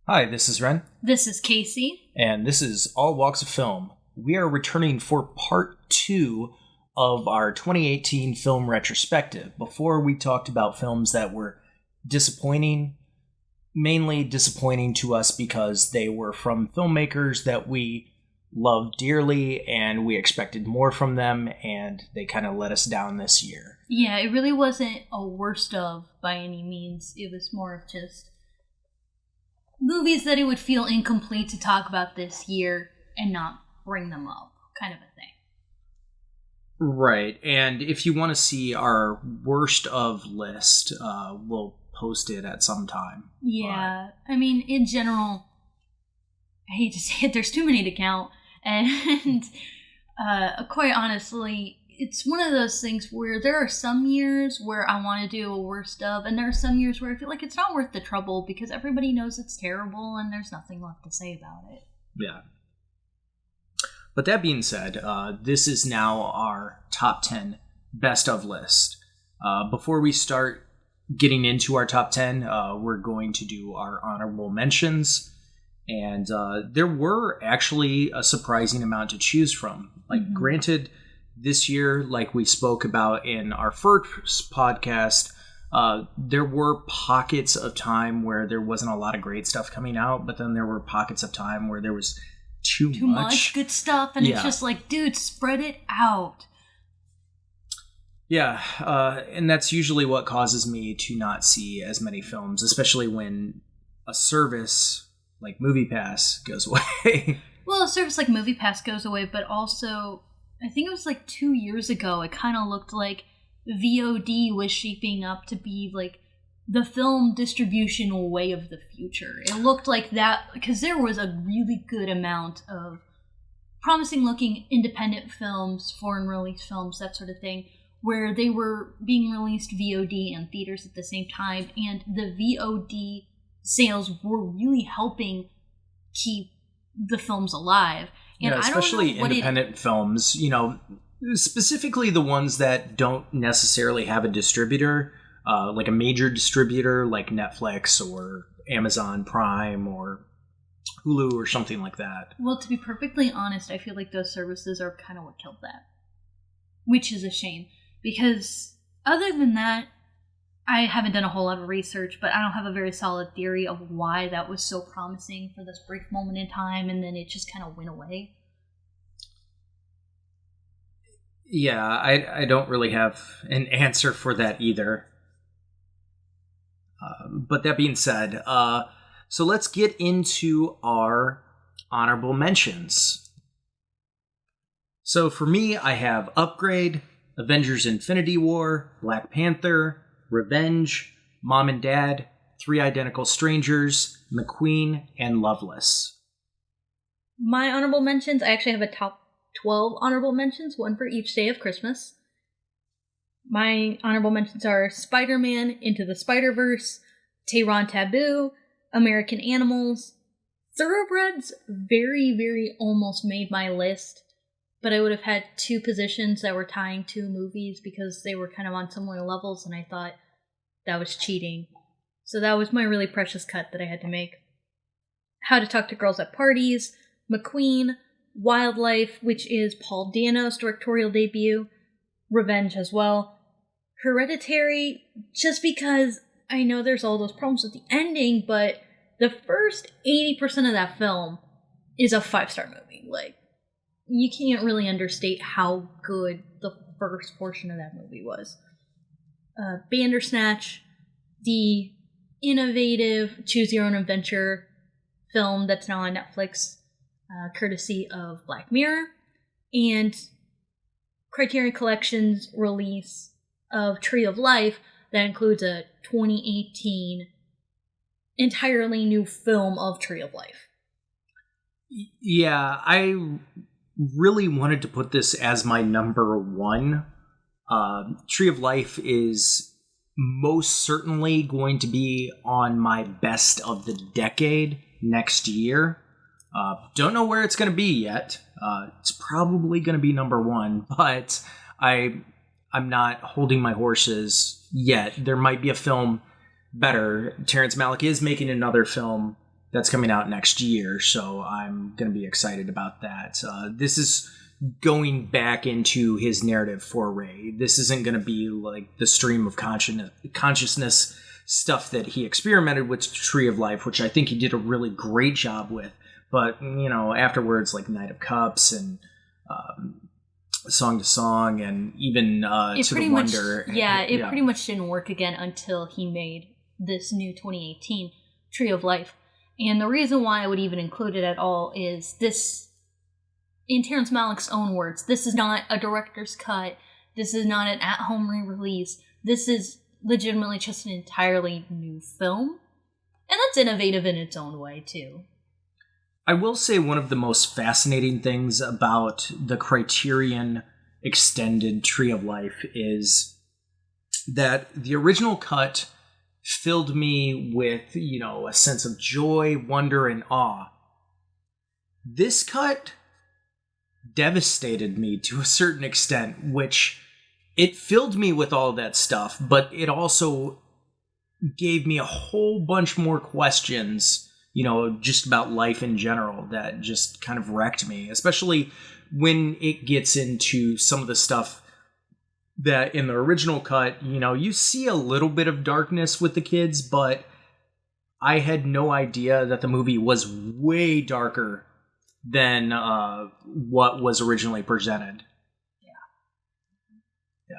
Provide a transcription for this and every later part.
Hi, this is Ren, This is Casey. and this is All Walks of Film. We are returning for part 2 of our 2018 film retrospective. Before we talked about films that were disappointing, mainly disappointing to us because they were from filmmakers that we loved dearly and we expected more from them, and they kind of let us down this year. Yeah, it really wasn't a worst of by any means. It was more of just movies that it would feel incomplete to talk about this year and not bring them up, kind of a thing. Right, and if you want to see our worst of list, we'll post it at some time. Yeah, I mean, in general, I hate to say it, there's too many to count, and quite honestly, it's one of those things where there are some years where I want to do a worst of, and there are some years where I feel like it's not worth the trouble because everybody knows it's terrible and there's nothing left to say about it. Yeah. But that being said, this is now our top 10 best of list. Before we start getting into our top 10, we're going to do our honorable mentions. And there were actually a surprising amount to choose from. Like, granted, this year, like we spoke about in our first podcast, there were pockets of time where there wasn't a lot of great stuff coming out, but then there were pockets of time where there was too much good stuff, and it's just like, dude, spread it out. Yeah, and that's usually what causes me to not see as many films, especially when a service like MoviePass goes away. Well, a service like MoviePass goes away, but also, I think it was like 2 years ago, it kind of looked like VOD was shaping up to be like the film distribution way of the future. It looked like that because there was a really good amount of promising looking independent films, foreign release films, that sort of thing, where they were being released VOD and theaters at the same time, and the VOD sales were really helping keep the films alive. And yeah, especially independent films, specifically the ones that don't necessarily have a distributor, like a major distributor like Netflix or Amazon Prime or Hulu or something like that. Well, to be perfectly honest, I feel like those services are kind of what killed that, which is a shame. Because other than that, I haven't done a whole lot of research, but I don't have a very solid theory of why that was so promising for this brief moment in time, and then it just kind of went away. Yeah, I don't really have an answer for that either. But that being said, so let's get into our honorable mentions. So for me, I have Upgrade, Avengers Infinity War, Black Panther, Revenge, Mom and Dad, Three Identical Strangers, McQueen, and Loveless. My honorable mentions, I actually have a top 12 honorable mentions, one for each day of Christmas. My honorable mentions are Spider-Man, Into the Spider-Verse, Tehran Taboo, American Animals. Thoroughbreds very, very almost made my list, but I would have had two positions that were tying two movies because they were kind of on similar levels, and I thought that was cheating. So that was my really precious cut that I had to make. How to Talk to Girls at Parties, McQueen, Wildlife, which is Paul Dano's directorial debut, Revenge as well, Hereditary, just because I know there's all those problems with the ending, but the first 80% of that film is a 5-star movie. Like, you can't really understate how good the first portion of that movie was. Bandersnatch, the innovative Choose Your Own Adventure film that's now on Netflix, courtesy of Black Mirror, and Criterion Collection's release of Tree of Life that includes a 2018 entirely new film of Tree of Life. Yeah, I really wanted to put this as my number one. Tree of Life is most certainly going to be on my best of the decade next year. Don't know where it's going to be yet. It's probably going to be number one, but I'm not holding my horses yet. There might be a film better. Terrence Malick is making another film that's coming out next year, so I'm going to be excited about that. This is going back into his narrative foray. This isn't going to be like the stream of consciousness stuff that he experimented with Tree of Life, which I think he did a really great job with. But, afterwards, like Knight of Cups and Song to Song and even To the Wonder. It pretty much didn't work again until he made this new 2018 Tree of Life. And the reason why I would even include it at all is this, in Terrence Malick's own words, this is not a director's cut. This is not an at-home re-release. This is legitimately just an entirely new film. And that's innovative in its own way, too. I will say one of the most fascinating things about the Criterion extended Tree of Life is that the original cut filled me with, a sense of joy, wonder, and awe. This cut devastated me to a certain extent, which it filled me with all that stuff, but it also gave me a whole bunch more questions, just about life in general that just kind of wrecked me, especially when it gets into some of the stuff that in the original cut, you see a little bit of darkness with the kids, but I had no idea that the movie was way darker than what was originally presented. Yeah.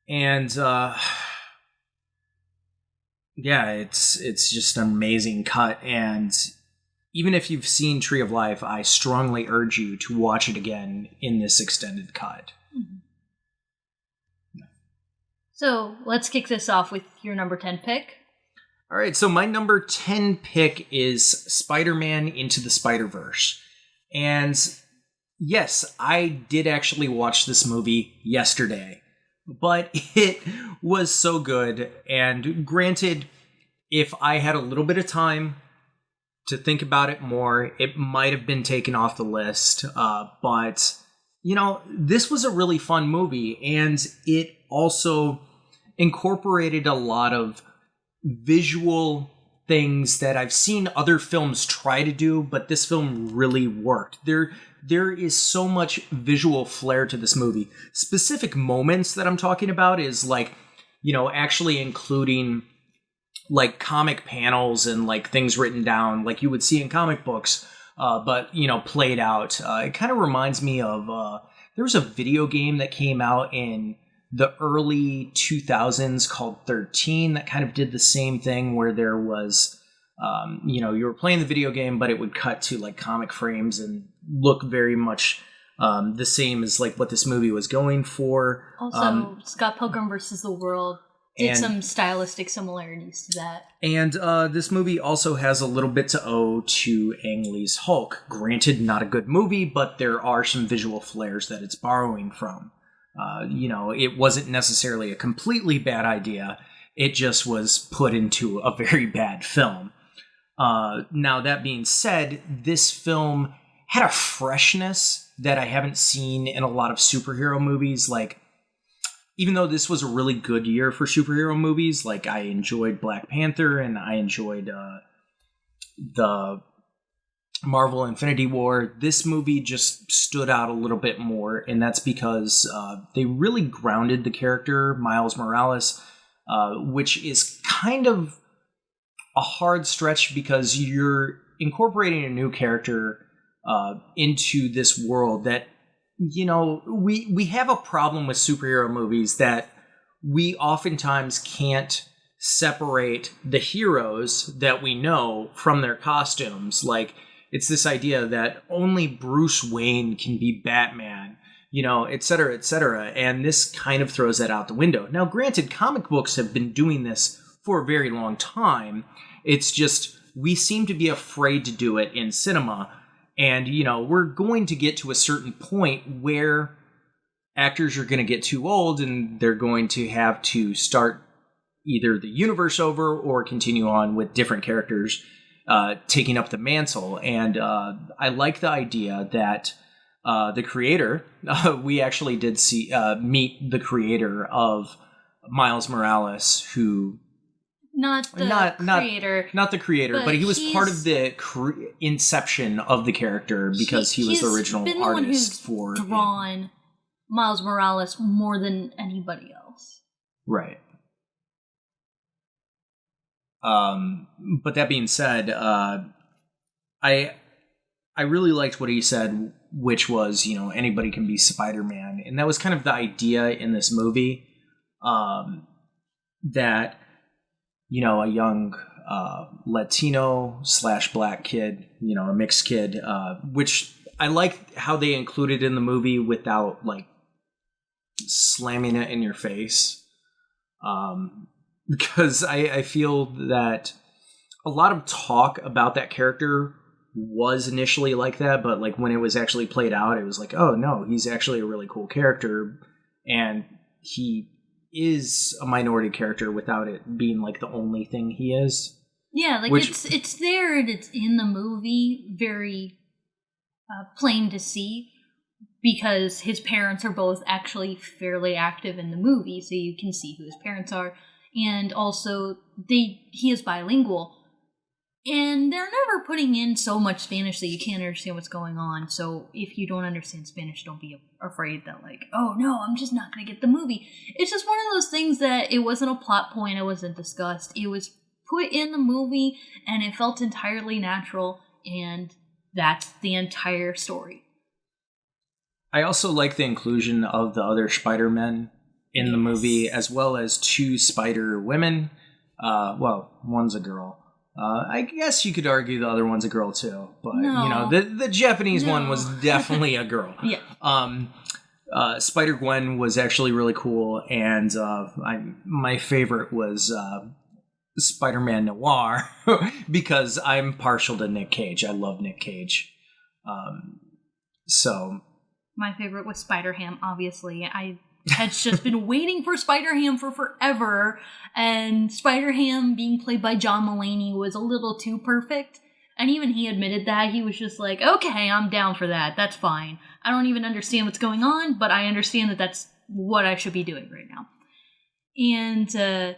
And, it's just an amazing cut. And even if you've seen Tree of Life, I strongly urge you to watch it again in this extended cut. Mm-hmm. Yeah. So let's kick this off with your number 10 pick. All right, so my number 10 pick is Spider-Man Into the Spider-Verse. And yes, I did actually watch this movie yesterday, but it was so good. And granted, if I had a little bit of time to think about it more, it might have been taken off the list. But, this was a really fun movie, and it also incorporated a lot of visual things that I've seen other films try to do, but this film really worked. There is so much visual flair to this movie. Specific moments that I'm talking about is like, actually including like comic panels and like things written down like you would see in comic books, but played out. It kind of reminds me of there was a video game that came out in the early 2000s called 13 that kind of did the same thing, where there was, you were playing the video game, but it would cut to like comic frames and look very much the same as like what this movie was going for. Also, Scott Pilgrim vs. the World did some stylistic similarities to that. And this movie also has a little bit to owe to Ang Lee's Hulk. Granted, not a good movie, but there are some visual flares that it's borrowing from. It wasn't necessarily a completely bad idea. It just was put into a very bad film. Now, that being said, this film had a freshness that I haven't seen in a lot of superhero movies. Like, even though this was a really good year for superhero movies, like I enjoyed Black Panther and I enjoyed the Marvel Infinity War, this movie just stood out a little bit more, and that's because they really grounded the character, Miles Morales, which is kind of a hard stretch because you're incorporating a new character into this world that, we have a problem with superhero movies that we oftentimes can't separate the heroes that we know from their costumes. Like, it's this idea that only Bruce Wayne can be Batman, et cetera, et cetera. And this kind of throws that out the window. Now, granted, comic books have been doing this for a very long time. It's just we seem to be afraid to do it in cinema. And, we're going to get to a certain point where actors are going to get too old and they're going to have to start either the universe over or continue on with different characters taking up the mantle. And I like the idea that the creator, we actually did see meet the creator of Miles Morales, who... Not the creator. Not the creator, but he was part of the inception of the character because he was the original been artist the one who's for drawn Miles Morales more than anybody else. Right. But that being said, I really liked what he said, which was, anybody can be Spider-Man. And that was kind of the idea in this movie, that, a young Latino / black kid, a mixed kid, which I like how they included in the movie without, slamming it in your face. Because I feel that a lot of talk about that character was initially like that, but when it was actually played out, it was like, oh no, he's actually a really cool character, and he is a minority character without it being the only thing he is. Yeah, it's there and it's in the movie, very plain to see, because his parents are both actually fairly active in the movie, so you can see who his parents are, and also he is bilingual. And they're never putting in so much Spanish that you can't understand what's going on. So if you don't understand Spanish, don't be afraid that oh no, I'm just not going to get the movie. It's just one of those things that it wasn't a plot point. It wasn't discussed. It was put in the movie and it felt entirely natural. And that's the entire story. I also like the inclusion of the other Spider-Men in the movie, as well as 2 Spider-Women. One's a girl. I guess you could argue the other one's a girl too, but no. The Japanese one was definitely a girl. Yeah. Spider-Gwen was actually really cool, and my favorite was Spider-Man Noir because I'm partial to Nick Cage. I love Nick Cage. So my favorite was Spider-Ham. Obviously, I had just been waiting for Spider-Ham for forever, and Spider-Ham being played by John Mulaney was a little too perfect, and even he admitted that. He was just like, okay, I'm down for that, that's fine. I don't even understand what's going on, but I understand that that's what I should be doing right now. And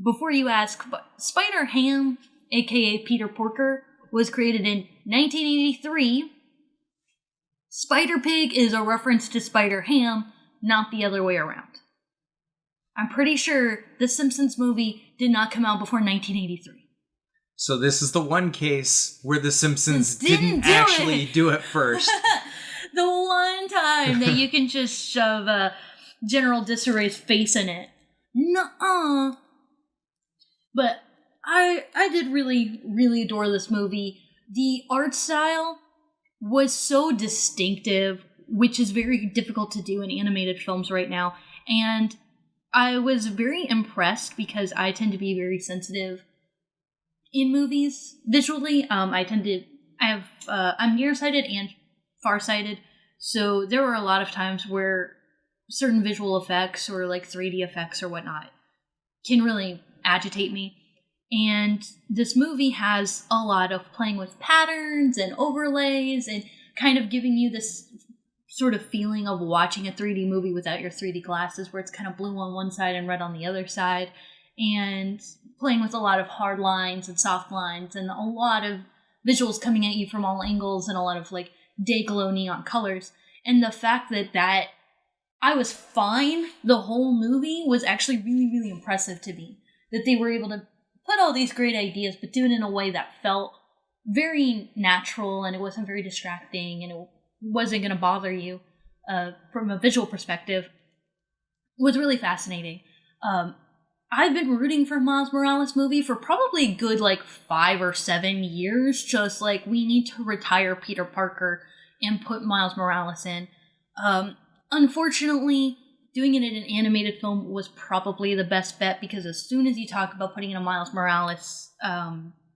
before you ask, Spider-Ham, aka Peter Porker, was created in 1983. Spider-Pig is a reference to Spider-Ham, not the other way around. I'm pretty sure the Simpsons movie did not come out before 1983. So this is the one case where the Simpsons didn't actually do it first. The one time that you can just shove General Disarray's face in it. Nuh-uh. But I did really, really adore this movie. The art style was so distinctive, which is very difficult to do in animated films right now. And I was very impressed because I tend to be very sensitive in movies visually. I'm nearsighted and farsighted, so there were a lot of times where certain visual effects or 3D effects or whatnot can really agitate me. And this movie has a lot of playing with patterns and overlays and kind of giving you this sort of feeling of watching a 3D movie without your 3D glasses, where it's kind of blue on one side and red on the other side, and playing with a lot of hard lines and soft lines and a lot of visuals coming at you from all angles and a lot of day glow neon colors. And the fact that I was fine the whole movie was actually really, really impressive to me. That they were able to put all these great ideas, but do it in a way that felt very natural, and it wasn't very distracting, and it wasn't going to bother you from a visual perspective. Was really fascinating. I've been rooting for Miles Morales movie for probably a good 5 or 7 years. Just we need to retire Peter Parker and put Miles Morales in. Unfortunately, doing it in an animated film was probably the best bet, because as soon as you talk about putting in a Miles Morales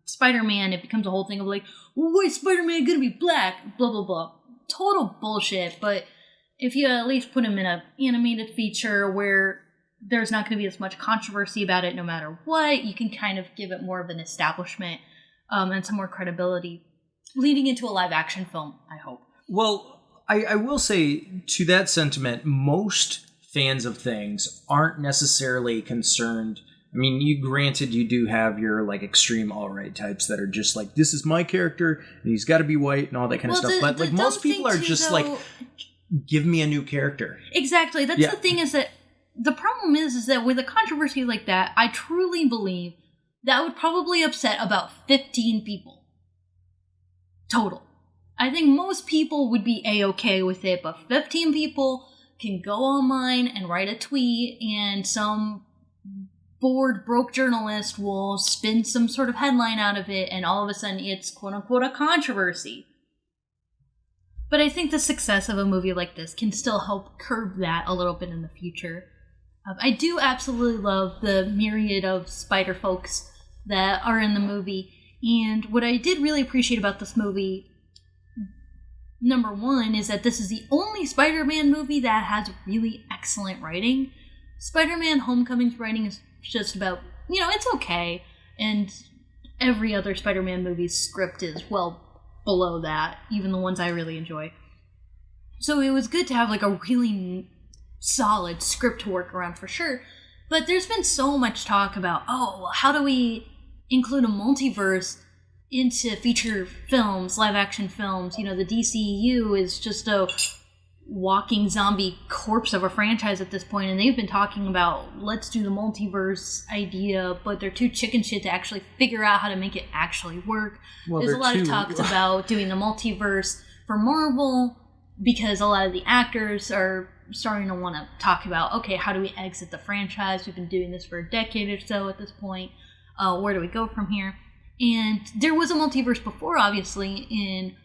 Spider-Man, it becomes a whole thing of why is Spider-Man gonna be black? Blah, blah, blah. Total bullshit. But if you at least put him in an animated feature where there's not going to be as much controversy about it no matter what, you can kind of give it more of an establishment and some more credibility leading into a live action film, I hope. Well, I will say, to that sentiment, most fans of things aren't necessarily concerned I mean, you do have your like extreme alt-right types that are just like, this is my character and he's got to be white and all that kind of stuff. But like most people are just like, give me a new character. Exactly. That's the thing, is that the problem is that with a controversy like that, I truly believe that would probably upset about 15 people total. I think most people would be A-okay with it, but 15 people can go online and write a tweet, and some bored, broke journalist will spin some sort of headline out of it, and all of a sudden it's quote-unquote a controversy. But I think the success of a movie like this can still help curb that a little bit in the future. I do absolutely love the myriad of spider folks that are in the movie, and what I did really appreciate about this movie, number one, is that this is the only Spider-Man movie that has really excellent writing. Spider-Man Homecoming's writing is just about, it's okay, and every other Spider-Man movie's script is well below that, even the ones I really enjoy. So it was good to have like a really solid script to work around for sure, but there's been so much talk about, how do we include a multiverse into feature films, live action films? The DCEU is just a walking zombie corpse of a franchise at this point, and they've been talking about, let's do the multiverse idea, but they're too chicken shit to actually figure out how to make it actually work. Well, there's a lot of talks about doing the multiverse for Marvel, because a lot of the actors are starting to want to talk about, okay, how do we exit the franchise? We've been doing this for a decade or so at this point. Where do we go from here? And there was a multiverse before, obviously, in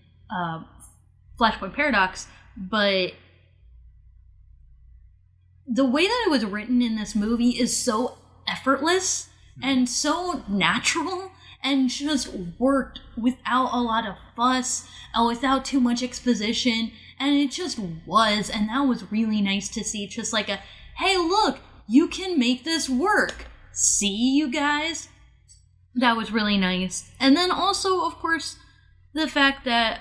Flashpoint Paradox, but the way that it was written in this movie is so effortless and so natural, and just worked without a lot of fuss and without too much exposition, and it just was, and that was really nice to see. Just like a, hey, look, you can make this work. See, you guys? That was really nice. And then also, of course, the fact that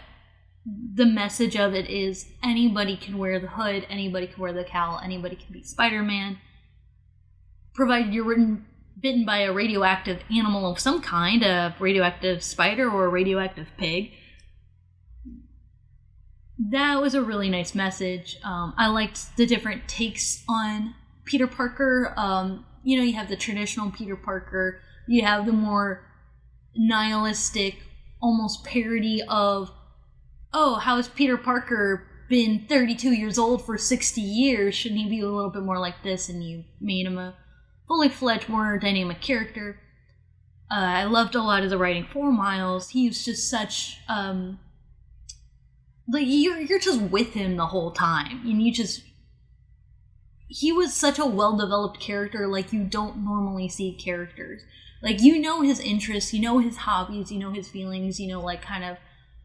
the message of it is anybody can wear the hood, anybody can wear the cowl, anybody can be Spider-Man, provided you're bitten by a radioactive animal of some kind, a radioactive spider or a radioactive pig. That was a really nice message. I liked the different takes on Peter Parker. You have the traditional Peter Parker. You have the more nihilistic, almost parody of, how has Peter Parker been 32 years old for 60 years? Shouldn't he be a little bit more like this? And you made him a fully fledged, more dynamic character. I loved a lot of the writing for Miles. He was just such, you're just with him the whole time. And he was such a well-developed character, like you don't normally see characters. Like, his interests, his hobbies, his feelings, kind of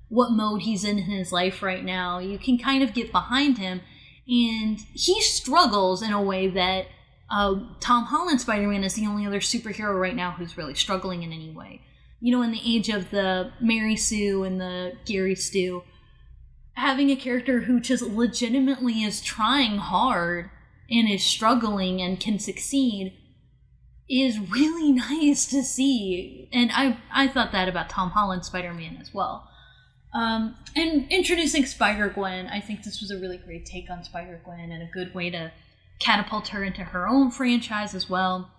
what mode he's in his life right now. You can kind of get behind him, and he struggles in a way that Tom Holland's Spider-Man is the only other superhero right now who's really struggling in any way. In the age of the Mary Sue and the Gary Stu, having a character who just legitimately is trying hard and is struggling and can succeed is really nice to see. And I thought that about Tom Holland's Spider-Man as well. And introducing Spider-Gwen, I think this was a really great take on Spider-Gwen and a good way to catapult her into her own franchise as well.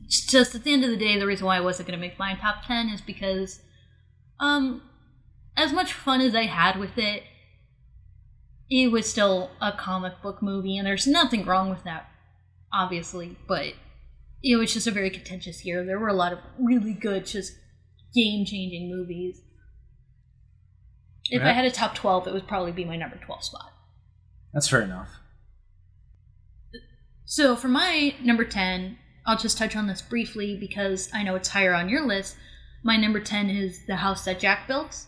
Just at the end of the day, the reason why I wasn't going to make my top 10 is because as much fun as I had with it, it was still a comic book movie, and there's nothing wrong with that, obviously, but it was just a very contentious year. There were a lot of really good, just game-changing movies. If I had a top 12, it would probably be my number 12 spot. That's fair enough. So for my number 10, I'll just touch on this briefly because I know it's higher on your list. My number 10 is The House That Jack Built.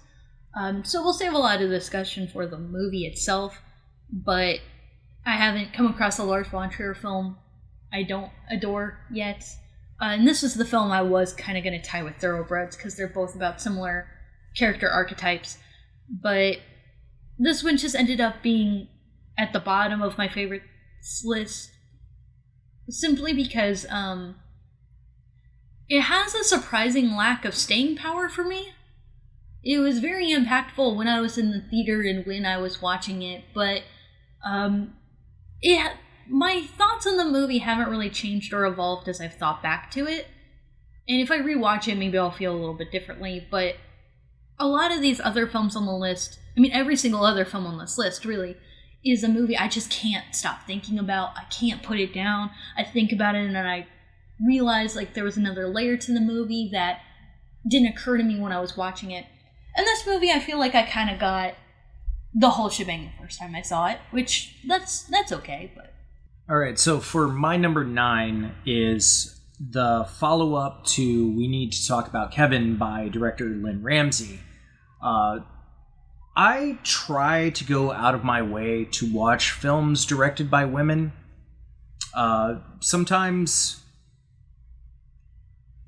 So we'll save a lot of discussion for the movie itself, but I haven't come across a Lars von Trier film I don't adore yet. And this was the film I was kind of going to tie with Thoroughbreds because they're both about similar character archetypes. But this one just ended up being at the bottom of my favorites list simply because it has a surprising lack of staying power for me. It was very impactful when I was in the theater and when I was watching it, but my thoughts on the movie haven't really changed or evolved as I've thought back to it. And if I rewatch it, maybe I'll feel a little bit differently, but a lot of these other films on the list, I mean, every single other film on this list, really, is a movie I just can't stop thinking about. I can't put it down. I think about it and then I realize, like, there was another layer to the movie that didn't occur to me when I was watching it. And this movie, I feel like I kind of got the whole shebang the first time I saw it, which that's okay, but... All right, so for my number 9 is the follow-up to We Need to Talk About Kevin by director Lynn Ramsey. I try to go out of my way to watch films directed by women. Sometimes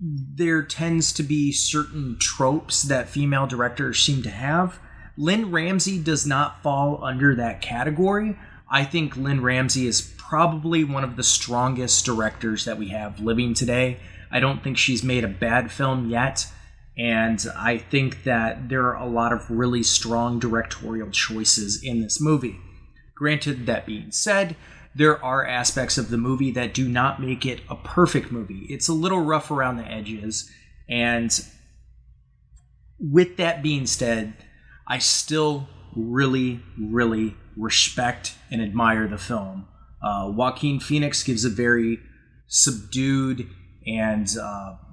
there tends to be certain tropes that female directors seem to have. Lynn Ramsey does not fall under that category. I think Lynn Ramsey is probably one of the strongest directors that we have living today. I don't think she's made a bad film yet, and I think that there are a lot of really strong directorial choices in this movie. Granted, that being said, there are aspects of the movie that do not make it a perfect movie. It's a little rough around the edges, and with that being said, I still really, really respect and admire the film. Joaquin Phoenix gives a very subdued and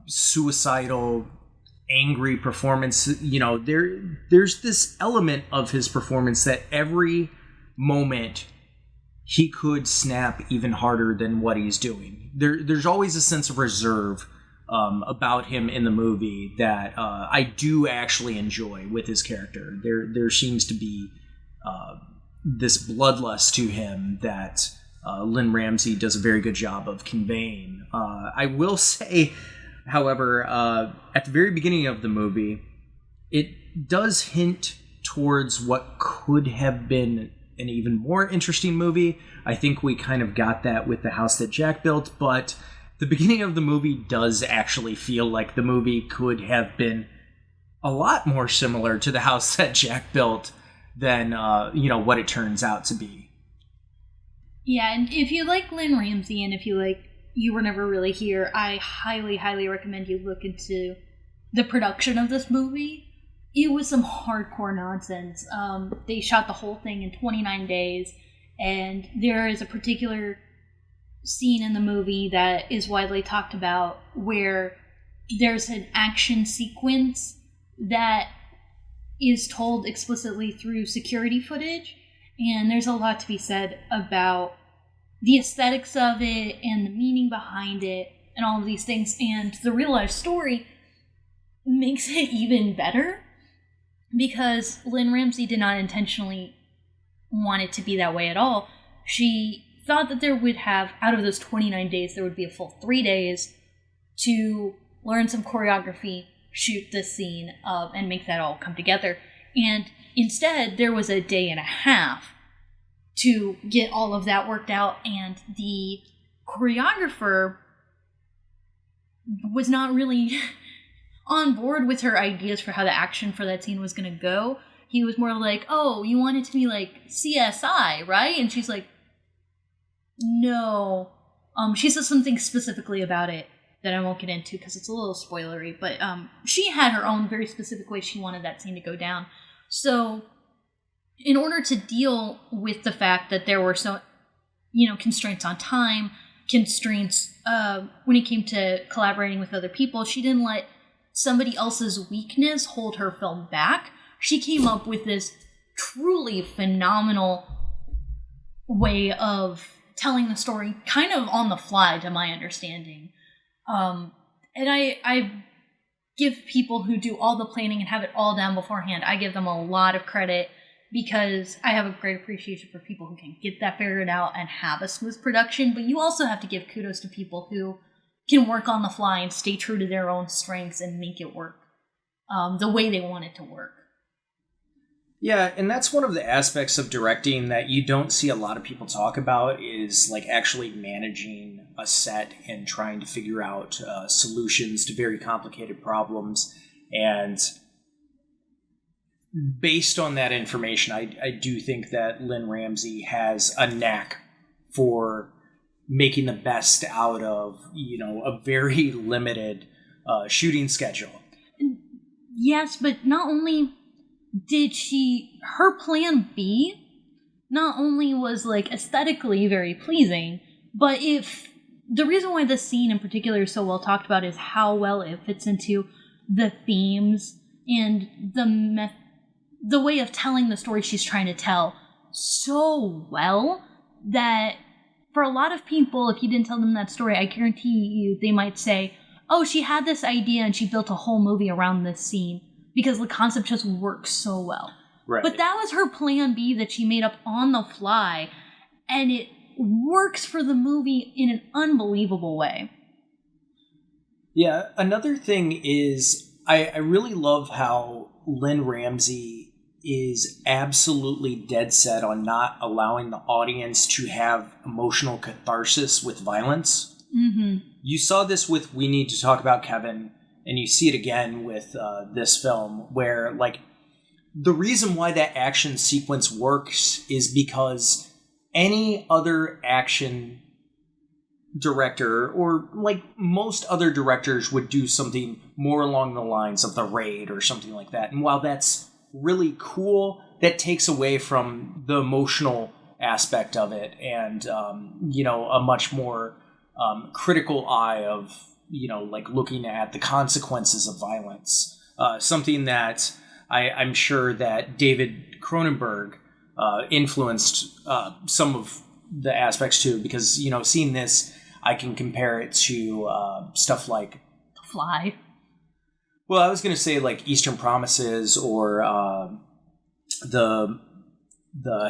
suicidal, angry performance. You know, there's this element of his performance that every moment he could snap even harder than what he's doing. There's always a sense of reserve about him in the movie that I do actually enjoy with his character. There seems to be this bloodlust to him that Lynn Ramsey does a very good job of conveying. I will say, however, at the very beginning of the movie, it does hint towards what could have been an even more interesting movie. I think we kind of got that with The House That Jack Built, but the beginning of the movie does actually feel like the movie could have been a lot more similar to The House That Jack Built than what it turns out to be. Yeah, and if you like Lynn Ramsey and if you like You Were Never Really Here, I highly, highly recommend you look into the production of this movie. It was some hardcore nonsense. They shot the whole thing in 29 days, and there is a particular scene in the movie that is widely talked about where there's an action sequence that is told explicitly through security footage, and there's a lot to be said about the aesthetics of it and the meaning behind it and all of these things, and the real life story makes it even better because Lynn Ramsey did not intentionally want it to be that way at all. She thought that there would have, out of those 29 days, there would be a full 3 days to learn some choreography, shoot this scene, and make that all come together. And instead, there was a day and a half to get all of that worked out, and the choreographer was not really on board with her ideas for how the action for that scene was going to go. He was more like, oh, you want it to be like CSI, right? And she's like, no. She says something specifically about it that I won't get into because it's a little spoilery, but she had her own very specific way she wanted that scene to go down. So in order to deal with the fact that there were constraints on time, constraints when it came to collaborating with other people, she didn't let somebody else's weakness hold her film back. She came up with this truly phenomenal way of telling the story kind of on the fly, to my understanding. And I give people who do all the planning and have it all down beforehand, I give them a lot of credit because I have a great appreciation for people who can get that figured out and have a smooth production. But you also have to give kudos to people who can work on the fly and stay true to their own strengths and make it work the way they want it to work. Yeah, and that's one of the aspects of directing that you don't see a lot of people talk about is like actually managing a set and trying to figure out solutions to very complicated problems. And based on that information, I do think that Lynn Ramsey has a knack for making the best out of, a very limited shooting schedule. Yes, but not only did her plan B not only was like aesthetically very pleasing, but the reason why this scene in particular is so well talked about is how well it fits into the themes and the way of telling the story she's trying to tell so well that for a lot of people, if you didn't tell them that story, I guarantee you they might say, oh, she had this idea and she built a whole movie around this scene because the concept just works so well. Right. But that was her plan B that she made up on the fly, and it works for the movie in an unbelievable way. Yeah, another thing is I really love how Lynn Ramsey is absolutely dead set on not allowing the audience to have emotional catharsis with violence. Mm-hmm. You saw this with We Need to Talk About Kevin, and you see it again with this film, where like the reason why that action sequence works is because any other action director, or like most other directors, would do something more along the lines of The Raid or something like that. And while that's really cool, that takes away from the emotional aspect of it and, a much more critical eye of, like looking at the consequences of violence. Something that I'm sure that David Cronenberg influenced some of the aspects too, because, seeing this, I can compare it to stuff like The Fly. Well, I was going to say like Eastern Promises or the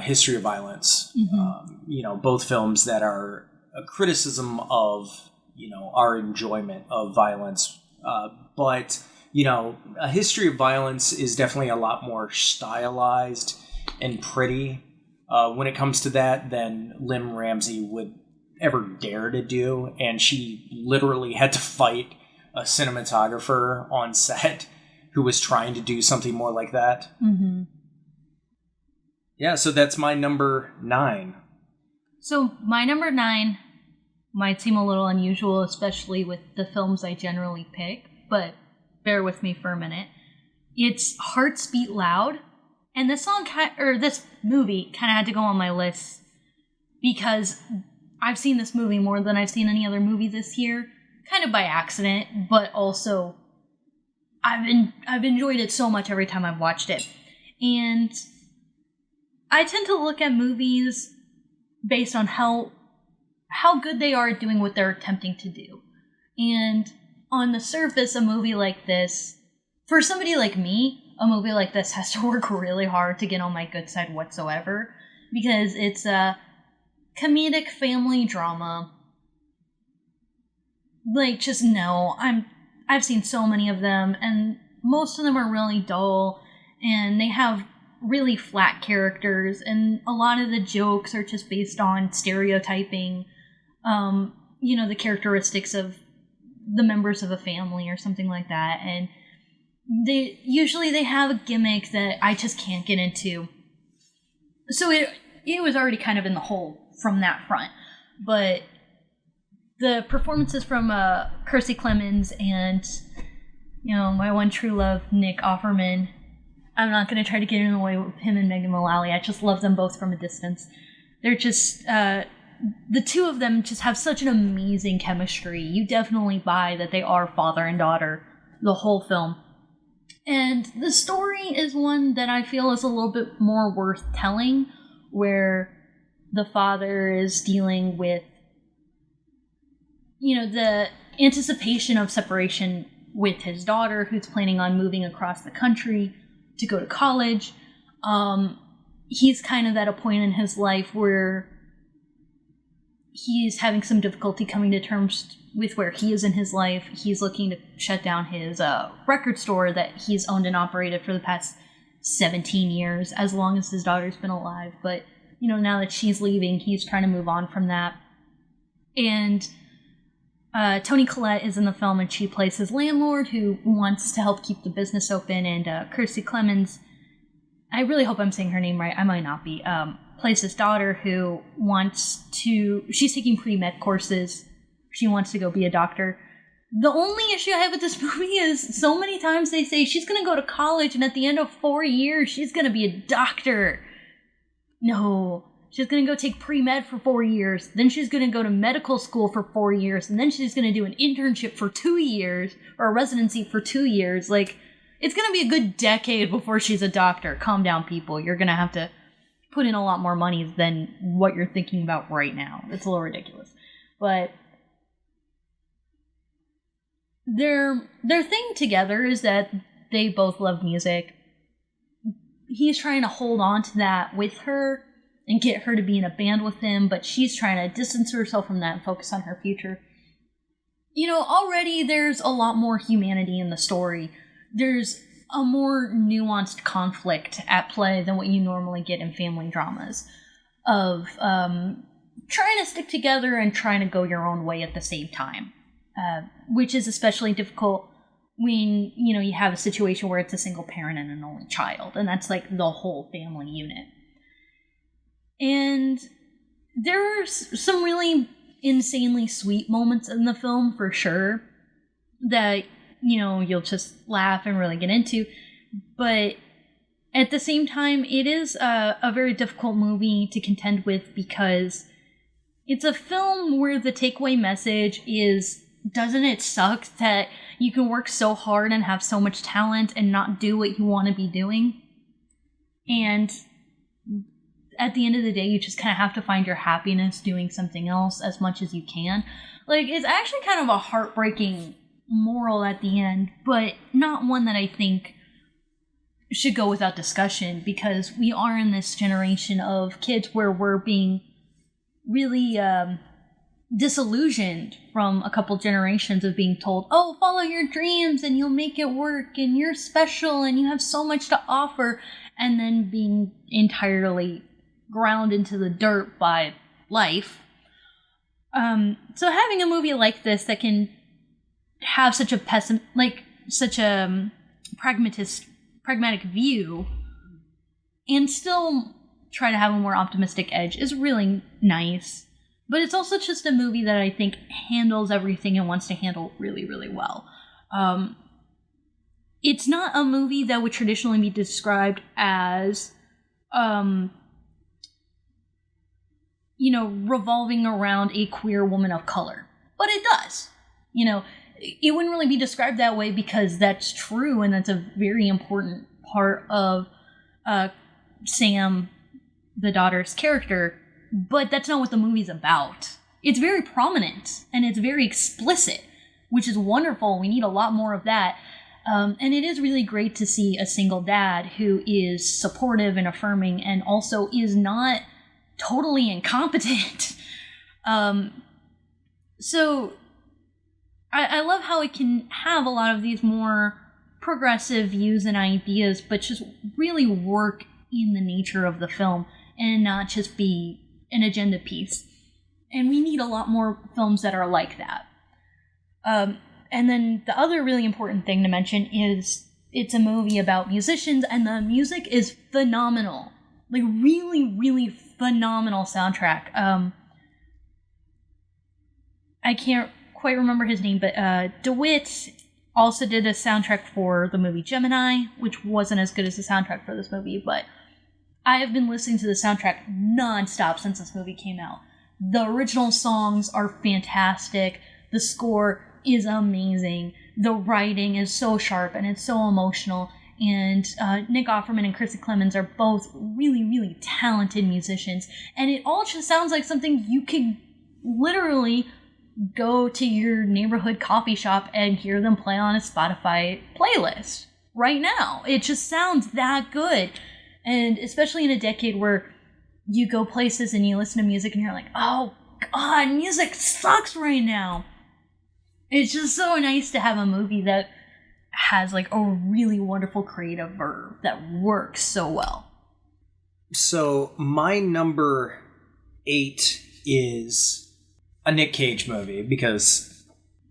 History of Violence. Mm-hmm. Both films that are a criticism of, our enjoyment of violence. But, A History of Violence is definitely a lot more stylized and pretty when it comes to that than Lynn Ramsey would ever dare to do. And she literally had to fight a cinematographer on set who was trying to do something more like that. Mm-hmm. Yeah, so that's my number 9. So my number 9 might seem a little unusual, especially with the films I generally pick, but bear with me for a minute. It's Hearts Beat Loud, and this movie kind of had to go on my list because I've seen this movie more than I've seen any other movie this year, kind of by accident, but also I've enjoyed it so much every time I've watched it. And I tend to look at movies based on how good they are at doing what they're attempting to do. And on the surface, a movie like this, for somebody like me, a movie like this has to work really hard to get on my good side whatsoever, because it's a comedic family drama. Like, just no, I've seen so many of them, and most of them are really dull, and they have really flat characters, and a lot of the jokes are just based on stereotyping, the characteristics of the members of a family or something like that, and they have a gimmick that I just can't get into. So it was already kind of in the hole from that front, but the performances from Kiersey Clemons and my one true love, Nick Offerman. I'm not going to try to get in the way with him and Megan Mullally. I just love them both from a distance. They're just the two of them just have such an amazing chemistry. You definitely buy that they are father and daughter the whole film. And the story is one that I feel is a little bit more worth telling, where the father is dealing with the anticipation of separation with his daughter, who's planning on moving across the country to go to college. He's kind of at a point in his life where he's having some difficulty coming to terms with where he is in his life. He's looking to shut down his record store that he's owned and operated for the past 17 years, as long as his daughter's been alive. But, now that she's leaving, he's trying to move on from that. And Toni Collette is in the film, and she plays his landlord who wants to help keep the business open. And Kiersey Clemons, I really hope I'm saying her name right, I might not be, plays his daughter who she's taking pre-med courses. She wants to go be a doctor. The only issue I have with this movie is so many times they say she's going to go to college, and at the end of 4 years, she's going to be a doctor. No. She's going to go take pre-med for 4 years, then she's going to go to medical school for 4 years, and then she's going to do an internship for 2 years, or a residency for 2 years. It's going to be a good decade before she's a doctor. Calm down, people. You're going to have to put in a lot more money than what you're thinking about right now. It's a little ridiculous. But their thing together is that they both love music. He's trying to hold on to that with her and get her to be in a band with him, but she's trying to distance herself from that and focus on her future. Already there's a lot more humanity in the story. There's a more nuanced conflict at play than what you normally get in family dramas of trying to stick together and trying to go your own way at the same time, which is especially difficult when, you have a situation where it's a single parent and an only child, and that's the whole family unit. And there are some really insanely sweet moments in the film, for sure, that, you'll just laugh and really get into. But at the same time, it is a very difficult movie to contend with because it's a film where the takeaway message is, doesn't it suck that you can work so hard and have so much talent and not do what you want to be doing? And at the end of the day, you just kind of have to find your happiness doing something else as much as you can. It's actually kind of a heartbreaking moral at the end, but not one that I think should go without discussion, because we are in this generation of kids where we're being really disillusioned from a couple generations of being told, oh, follow your dreams and you'll make it work and you're special and you have so much to offer, and then being entirely ground into the dirt by life. So having a movie like this that can have such a pragmatic view and still try to have a more optimistic edge is really nice. But it's also just a movie that I think handles everything and wants to handle really, really well. It's not a movie that would traditionally be described as revolving around a queer woman of color. But it does. It wouldn't really be described that way because that's true, and that's a very important part of Sam, the daughter's character, but that's not what the movie's about. It's very prominent, and it's very explicit, which is wonderful. We need a lot more of that. And it is really great to see a single dad who is supportive and affirming and also is not totally incompetent. So I love how it can have a lot of these more progressive views and ideas, but just really work in the nature of the film and not just be an agenda piece. And we need a lot more films that are like that. And then the other really important thing to mention is it's a movie about musicians, and the music is phenomenal. Really, really phenomenal soundtrack. I can't quite remember his name, but DeWitt also did a soundtrack for the movie Gemini, which wasn't as good as the soundtrack for this movie, but I have been listening to the soundtrack nonstop since this movie came out. The original songs are fantastic. The score is amazing. The writing is so sharp and it's so emotional. And Nick Offerman and Kiersey Clemons are both really, really talented musicians. And it all just sounds like something you could literally go to your neighborhood coffee shop and hear them play on a Spotify playlist right now. It just sounds that good. And especially in a decade where you go places and you listen to music and you're like, oh God, music sucks right now. It's just so nice to have a movie that has like a really wonderful creative verb that works so well. So my number 8 is a Nick Cage movie, because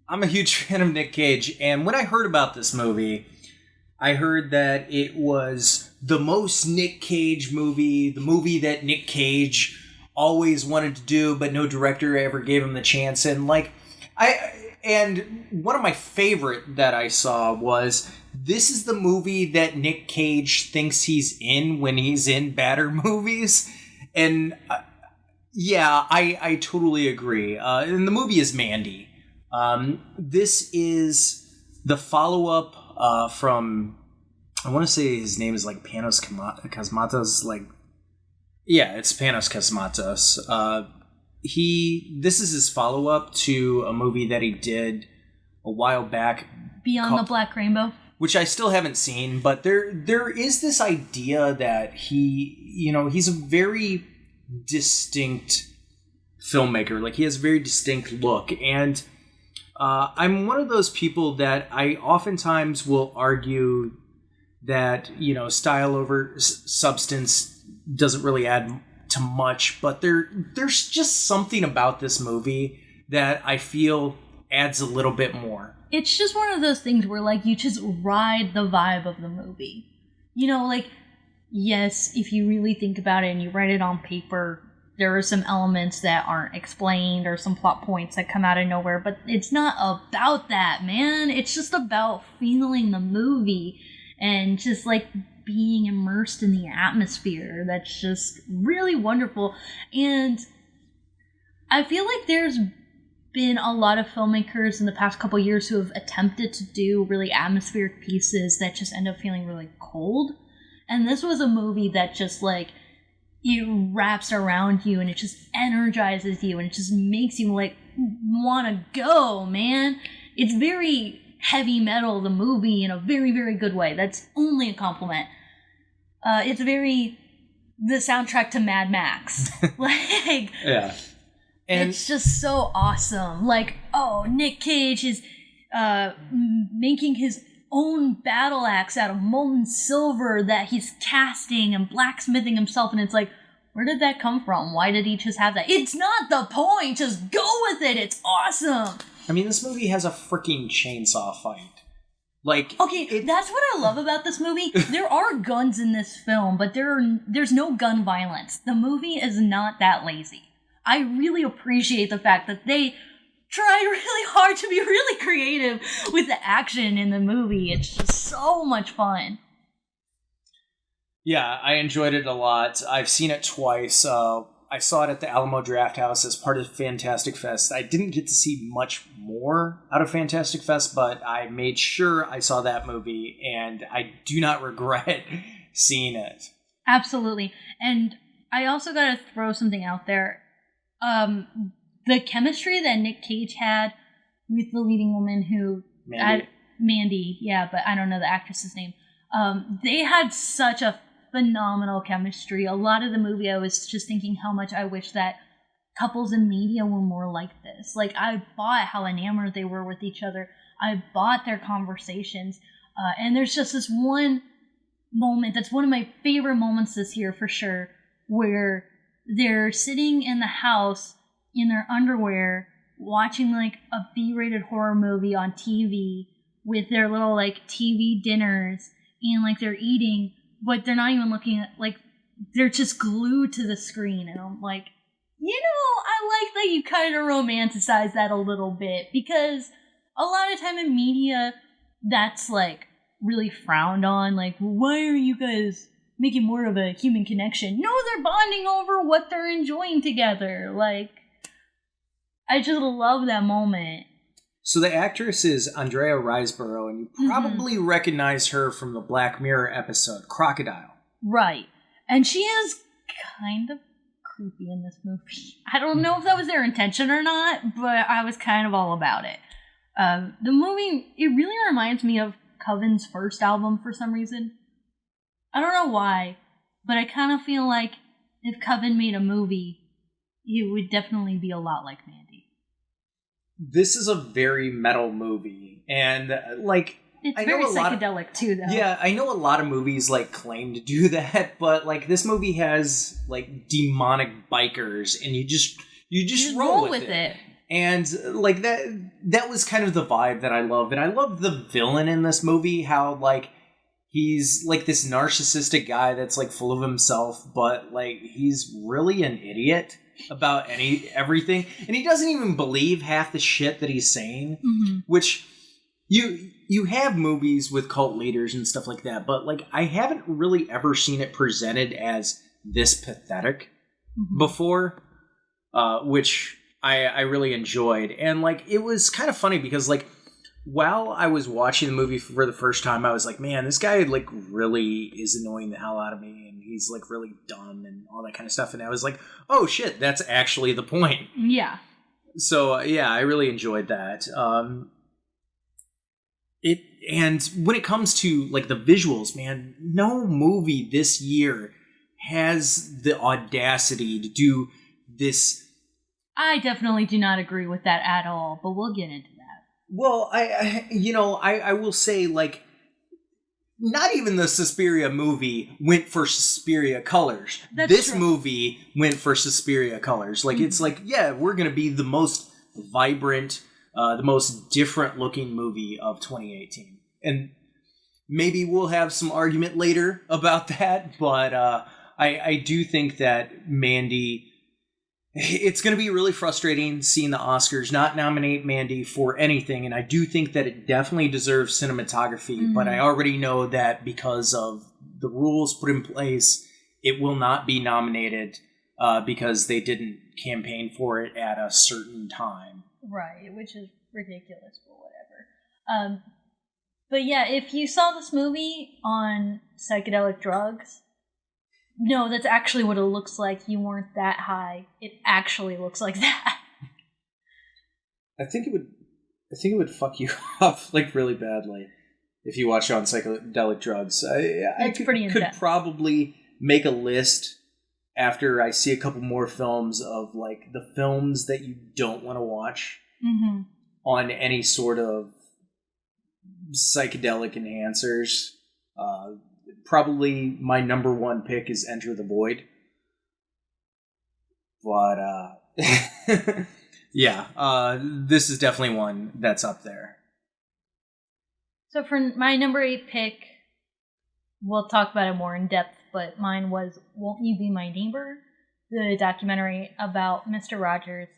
I'm a huge fan of Nick Cage, and when I heard about this movie, I heard that it was the most Nick Cage movie, the movie that Nick Cage always wanted to do, but no director ever gave him the chance. And and one of my favorite that I saw was, this is the movie that Nick Cage thinks he's in when he's in badder movies. And yeah, I totally agree. And the movie is Mandy. This is the follow-up from, I want to say his name is like Panos Cosmatos, like, yeah, it's Panos Cosmatos. This is his follow-up to a movie that he did a while back, Beyond the Black Rainbow, which I still haven't seen, but there is this idea that he's a very distinct filmmaker. Like, he has a very distinct look, and I'm one of those people that I oftentimes will argue that, style over substance doesn't really add to much, but there's just something about this movie that I feel adds a little bit more. It's just one of those things where, like, you just ride the vibe of the movie. Like, yes, if you really think about it and you write it on paper, there are some elements that aren't explained or some plot points that come out of nowhere, but it's not about that, man. It's just about feeling the movie and just, like, being immersed in the atmosphere. That's just really wonderful. And I feel like there's been a lot of filmmakers in the past couple years who have attempted to do really atmospheric pieces that just end up feeling really cold. And this was a movie that just, like, it wraps around you and it just energizes you and it just makes you, like, want to go, man. It's very heavy metal, the movie, in a very, very good way. That's only a compliment. It's very the soundtrack to Mad Max. Like, yeah. And it's just so awesome. Like, oh, Nick Cage is making his own battle axe out of molten silver that he's casting and blacksmithing himself, and it's like, where did that come from? Why did he just have that? It's not the point. Just go with it. It's awesome. I mean, this movie has a freaking chainsaw fight. Like, okay, that's what I love about this movie. There are guns in this film, but there's no gun violence. The movie is not that lazy. I really appreciate the fact that they tried really hard to be really creative with the action in the movie. It's just so much fun. Yeah, I enjoyed it a lot. I've seen it twice. I saw it at the Alamo Drafthouse as part of Fantastic Fest. I didn't get to see much more out of Fantastic Fest, but I made sure I saw that movie, and I do not regret seeing it. Absolutely. And I also got to throw something out there. The chemistry that Nick Cage had with the leading woman who... Mandy, yeah, but I don't know the actress's name. They had such a phenomenal chemistry. A lot of the movie, I was just thinking how much I wish that couples in media were more like this. Like, I bought how enamored they were with each other. I bought their conversations. And there's just this one moment that's one of my favorite moments this year for sure, where they're sitting in the house in their underwear watching, like, a B-rated horror movie on TV with their little, like, TV dinners, and, like, they're eating, but they're not even looking at, like, they're just glued to the screen. And I'm like, I like that you kind of romanticize that a little bit, because a lot of time in media, that's, like, really frowned on. Like, why are you guys making more of a human connection? No, they're bonding over what they're enjoying together. Like, I just love that moment. So the actress is Andrea Riseborough, and you probably recognize her from the Black Mirror episode, Crocodile. Right. And she is kind of creepy in this movie. I don't know if that was their intention or not, but I was kind of all about it. The movie, it really reminds me of Coven's first album for some reason. I don't know why, but I kind of feel like if Coven made a movie, it would definitely be a lot like Mandy. This is a very metal movie, and, like... It's I very know a lot psychedelic too, though. Yeah, I know a lot of movies like claim to do that, but like this movie has like demonic bikers, and you just roll with it. And like that was kind of the vibe that I love, and I love the villain in this movie. How like he's like this narcissistic guy that's like full of himself, but like he's really an idiot about everything, and he doesn't even believe half the shit that he's saying, which. You have movies with cult leaders and stuff like that, but like I haven't really ever seen it presented as this pathetic before, which I really enjoyed. And like it was kind of funny because like while I was watching the movie for the first time, I was like, man, this guy like really is annoying the hell out of me, and he's like really dumb and all that kind of stuff. And I was like, oh shit, that's actually the point. Yeah. So yeah, I really enjoyed that. And when it comes to like the visuals, man, no movie this year has the audacity to do this. I definitely do not agree with that at all, but we'll get into that. Well, I will say, like, not even the Suspiria movie went for Suspiria colors. This movie went for Suspiria colors. Like, it's like, yeah, we're going to be the most vibrant, the most different looking movie of 2018. And maybe we'll have some argument later about that, but I do think that Mandy, it's going to be really frustrating seeing the Oscars not nominate Mandy for anything, and I do think that it definitely deserves cinematography, but I already know that because of the rules put in place, it will not be nominated because they didn't campaign for it at a certain time. Right, which is ridiculous, but whatever. But yeah, if you saw this movie on psychedelic drugs, no, that's actually what it looks like. You weren't that high. It actually looks like that. I think it would fuck you up like really badly if you watch it on psychedelic drugs. I could probably make a list after I see a couple more films of like the films that you don't want to watch on any sort of psychedelic enhancers. Probably my number one pick is Enter the Void. But yeah, this is definitely one that's up there. So for my number 8 pick, we'll talk about it more in depth, but mine was Won't You Be My Neighbor? The documentary about Mr. Rogers.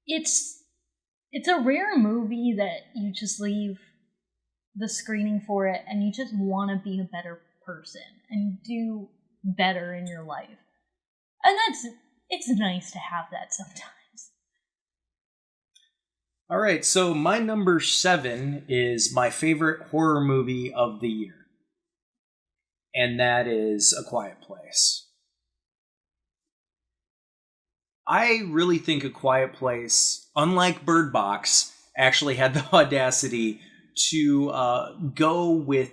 It's a rare movie that you just leave the screening for it and you just want to be a better person and do better in your life. And it's nice to have that sometimes. All right, so my number 7 is my favorite horror movie of the year. And that is A Quiet Place. I really think A Quiet Place, unlike Bird Box, actually had the audacity to go with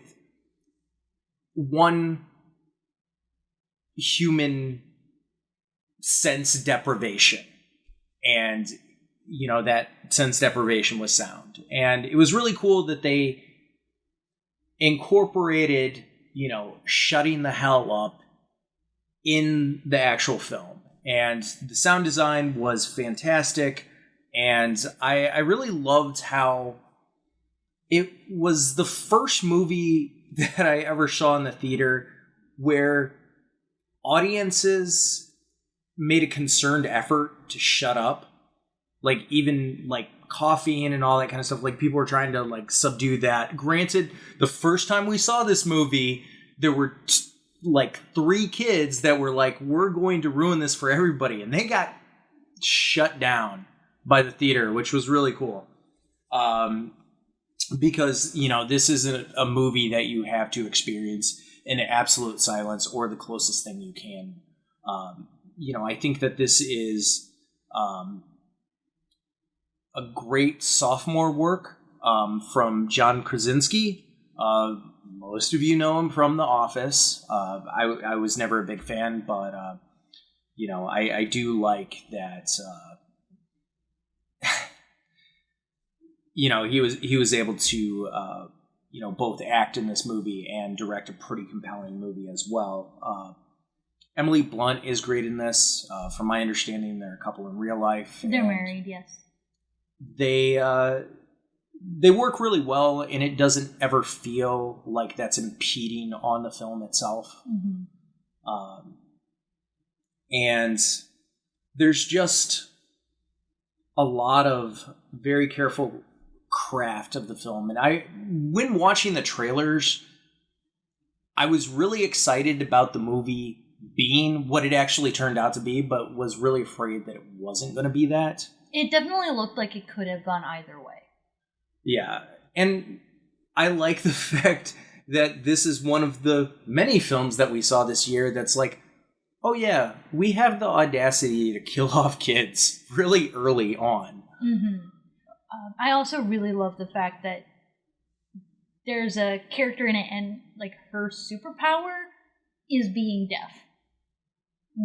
one human sense deprivation. And, you know, that sense deprivation was sound. And it was really cool that they incorporated, you know, shutting the hell up in the actual film. And the sound design was fantastic. And I really loved how it was the first movie that I ever saw in the theater where audiences made a concerned effort to shut up. Like, even, like, coughing and all that kind of stuff. Like, people were trying to, like, subdue that. Granted, the first time we saw this movie, there were, like, 3 kids that were like, we're going to ruin this for everybody. And they got shut down by the theater, which was really cool. Because, you know, this isn't a movie that you have to experience in absolute silence or the closest thing you can. You know, I think that this is a great sophomore work from John Krasinski. Most of you know him from The Office. I was never a big fan, but, you know, I do like that... you know, he was able to both act in this movie and direct a pretty compelling movie as well. Emily Blunt is great in this. From my understanding, they're a couple in real life. They're married, yes. They work really well, and it doesn't ever feel like that's impeding on the film itself. Mm-hmm. And there's just a lot of very careful craft of the film. And when watching the trailers, I was really excited about the movie being what it actually turned out to be, but was really afraid that it wasn't going to be that. It definitely looked like it could have gone either way. Yeah, and I like the fact that this is one of the many films that we saw this year that's like, oh yeah, we have the audacity to kill off kids really early on. Mm-hmm. I also really love the fact that there's a character in it and like her superpower is being deaf.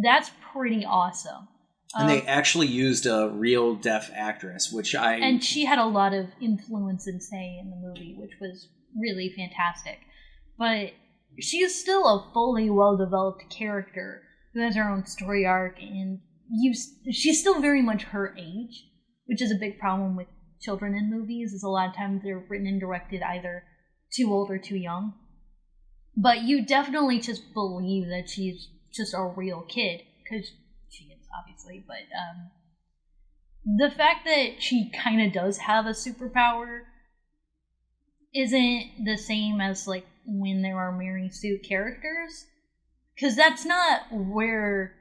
That's pretty awesome. And they actually used a real deaf actress, and she had a lot of influence and say in the movie, which was really fantastic. But she is still a fully well-developed character who has her own story arc, and she's still very much her age, which is a big problem with children in movies, is a lot of times they're written and directed either too old or too young. But you definitely just believe that she's just a real kid, because she is, obviously. But the fact that she kind of does have a superpower isn't the same as like when there are Mary Sue characters, because that's not where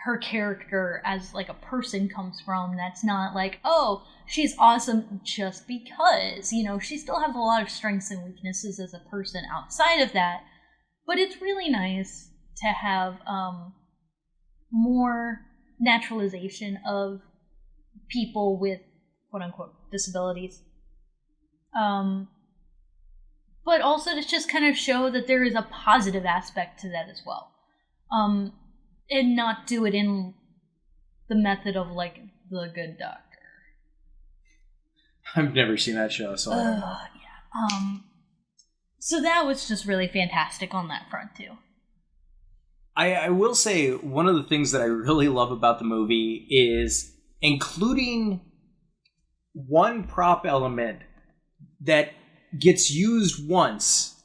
her character as like a person comes from. That's not like, oh, she's awesome just because, she still has a lot of strengths and weaknesses as a person outside of that. But it's really nice to have more naturalization of people with quote-unquote disabilities. But also to just kind of show that there is a positive aspect to that as well. And not do it in the method of, like, The Good Doctor. I've never seen that show, so I don't know. Yeah. So that was just really fantastic on that front, too. I will say, one of the things that I really love about the movie is including one prop element that gets used once,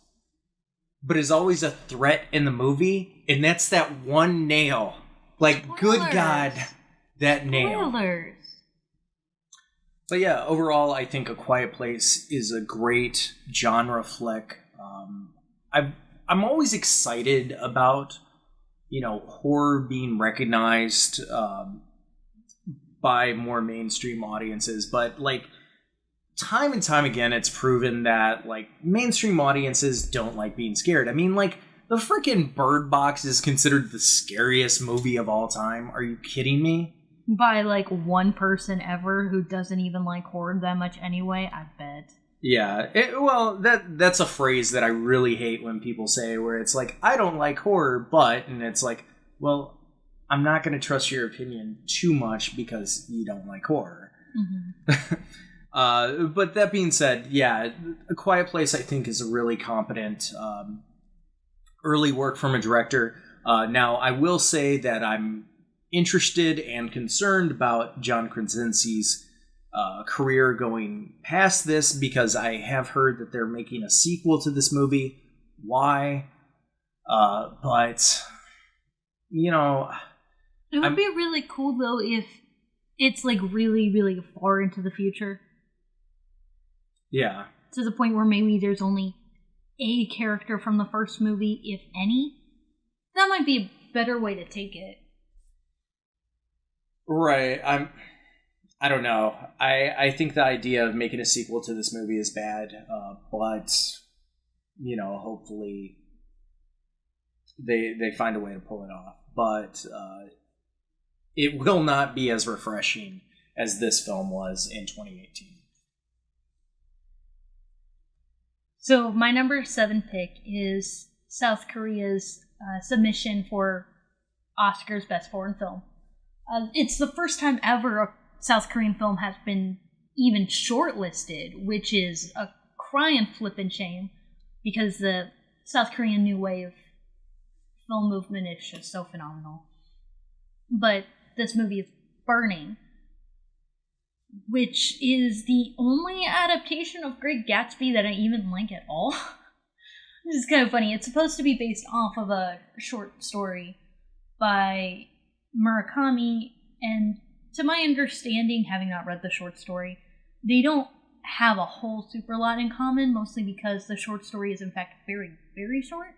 but is always a threat in the movie, and that's that one nail. Like, spoilers. Good God, that nail. Spoilers. But yeah, overall, I think A Quiet Place is a great genre flick. I'm always excited about, horror being recognized by more mainstream audiences, but like, time and time again, it's proven that, like, mainstream audiences don't like being scared. I mean, like, the freaking Bird Box is considered the scariest movie of all time. Are you kidding me? By, like, one person ever who doesn't even like horror that much anyway, I bet. Yeah, that's a phrase that I really hate when people say, where it's like, I don't like horror, but, and it's like, well, I'm not going to trust your opinion too much because you don't like horror. Mm-hmm. But that being said, yeah, A Quiet Place, I think, is a really competent early work from a director. Now, I will say that I'm interested and concerned about John Krasinski's career going past this, because I have heard that they're making a sequel to this movie. Why? But, it would be really cool, though, if it's, like, really, really far into the future. Yeah. To the point where maybe there's only a character from the first movie, if any. That might be a better way to take it. Right. I don't know. I think the idea of making a sequel to this movie is bad, but, hopefully they find a way to pull it off. But it will not be as refreshing as this film was in 2018. So my number 7 pick is South Korea's submission for Oscar's Best Foreign Film. It's the first time ever a South Korean film has been even shortlisted, which is a crying flippin' shame because the South Korean New Wave film movement is just so phenomenal. But this movie is Burning, which is the only adaptation of Great Gatsby that I even like at all. This is kind of funny. It's supposed to be based off of a short story by Murakami, and to my understanding, having not read the short story, they don't have a whole super lot in common, mostly because the short story is in fact very, very short.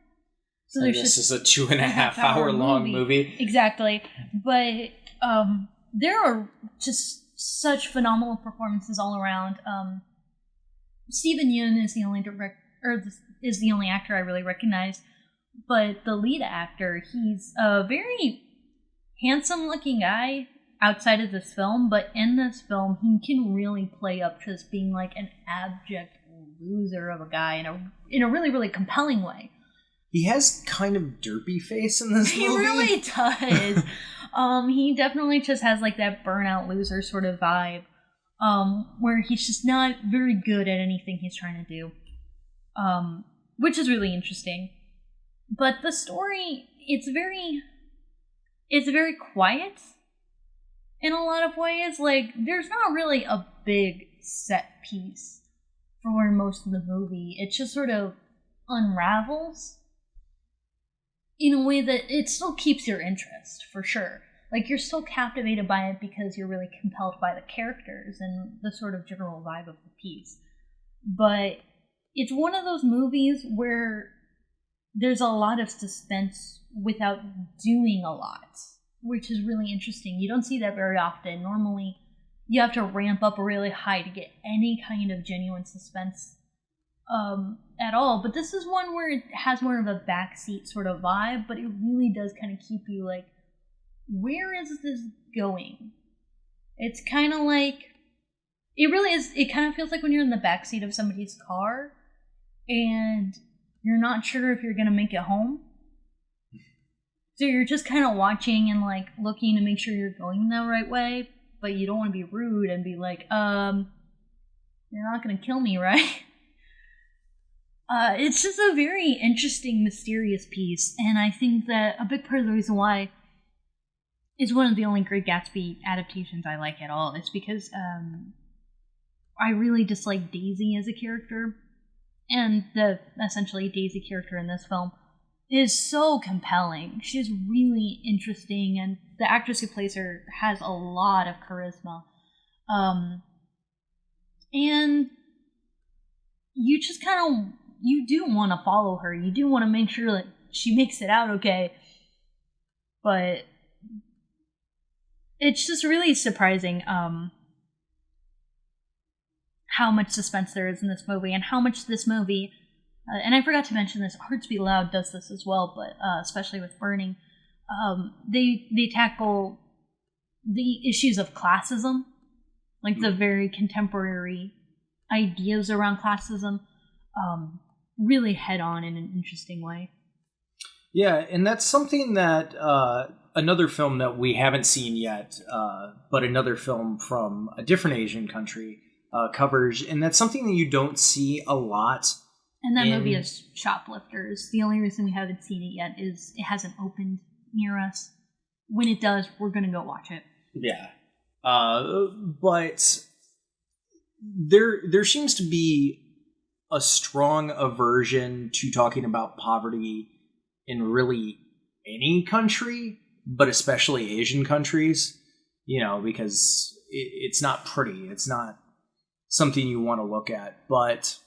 So and this is a 2.5 hour long movie. Exactly. But there are just such phenomenal performances all around. Stephen Yeun is the only actor I really recognize, but the lead actor, he's a very handsome looking guy outside of this film, but in this film he can really play up just being like an abject loser of a guy in a really, really compelling way. He has kind of derpy face in this movie. He really does. He definitely just has like that burnout loser sort of vibe, where he's just not very good at anything he's trying to do, which is really interesting. But the story, it's very quiet in a lot of ways. Like, there's not really a big set piece for most of the movie. It just sort of unravels in a way that it still keeps your interest, for sure. Like, you're still captivated by it because you're really compelled by the characters and the sort of general vibe of the piece. But it's one of those movies where there's a lot of suspense without doing a lot, which is really interesting. You don't see that very often. Normally, you have to ramp up really high to get any kind of genuine suspense at all. But this is one where it has more of a backseat sort of vibe, but it really does kind of keep you like, where is this going? It's kind of like, it really is, it kind of feels like when you're in the backseat of somebody's car and you're not sure if you're going to make it home. So you're just kind of watching and like looking to make sure you're going the right way, but you don't want to be rude and be like, you're not going to kill me, right? It's just a very interesting, mysterious piece, and I think that a big part of the reason why it's one of the only Great Gatsby adaptations I like at all is because I really dislike Daisy as a character, and the essentially Daisy character in this film is so compelling. She's really interesting, and the actress who plays her has a lot of charisma. And you just kind of, you do want to follow her. You do want to make sure that she makes it out okay. But it's just really surprising how much suspense there is in this movie, and how much this movie, and I forgot to mention this, Hearts Beat Loud does this as well, but especially with Burning, they tackle the issues of classism, like the very contemporary ideas around classism, really head on in an interesting way. Yeah, and that's something that another film that we haven't seen yet, but another film from a different Asian country covers, and that's something that you don't see a lot. And that movie is Shoplifters. The only reason we haven't seen it yet is it hasn't opened near us. When it does, we're going to go watch it. Yeah. But there seems to be a strong aversion to talking about poverty in really any country, but especially Asian countries, because it's not pretty. It's not something you want to look at, but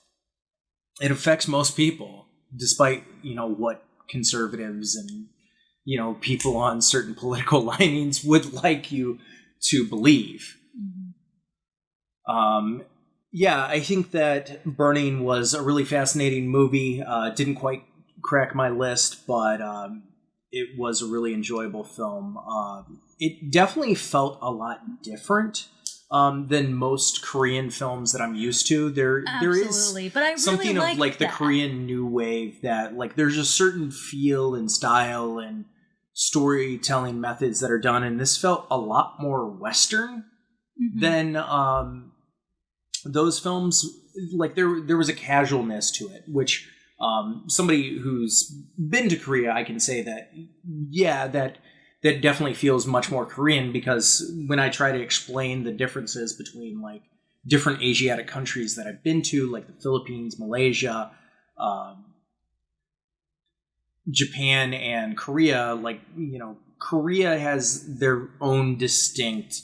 it affects most people, despite, what conservatives and, people on certain political linings would like you to believe. Mm-hmm. Yeah, I think that Burning was a really fascinating movie. Didn't quite crack my list, but it was a really enjoyable film. It definitely felt a lot different than most Korean films that I'm used to. There is but I really something of like the that. Korean New Wave that like there's a certain feel and style and storytelling methods that are done, and this felt a lot more Western than those films. like there was a casualness to it, which somebody who's been to Korea, I can say that, yeah, that definitely feels much more Korean, because when I try to explain the differences between like different Asiatic countries that I've been to, like the Philippines, Malaysia, Japan, and Korea, like, you know, Korea has their own distinct,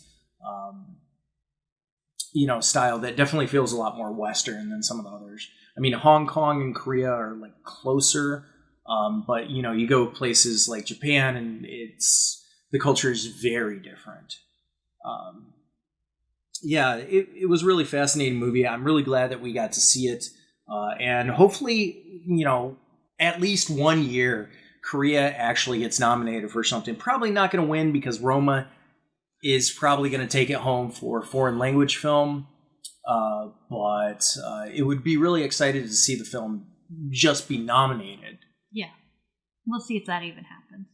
you know, style that definitely feels a lot more Western than some of the others. I mean, Hong Kong and Korea are like closer, but you know, you go places like Japan, and the culture is very different. Yeah, it was a really fascinating movie. I'm really glad that we got to see it, and hopefully, you know, at least one year, Korea actually gets nominated for something. Probably not going to win, because Roma is probably going to take it home for foreign language film. But it would be really excited to see the film just be nominated. Yeah. We'll see if that even happens.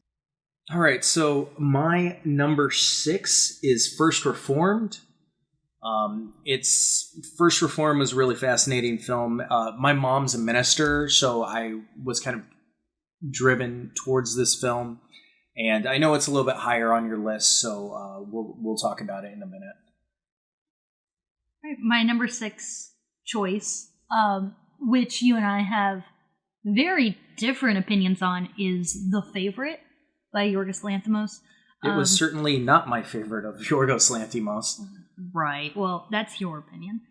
All right, so my number 6 is First Reformed. First Reformed was a really fascinating film. My mom's a minister, so I was kind of driven towards this film. And I know it's a little bit higher on your list, so we'll talk about it in a minute. Right, my number 6 choice, which you and I have very different opinions on, is The Favorite by Yorgos Lanthimos. It was certainly not my favorite of Yorgos Lanthimos. Right, well, that's your opinion.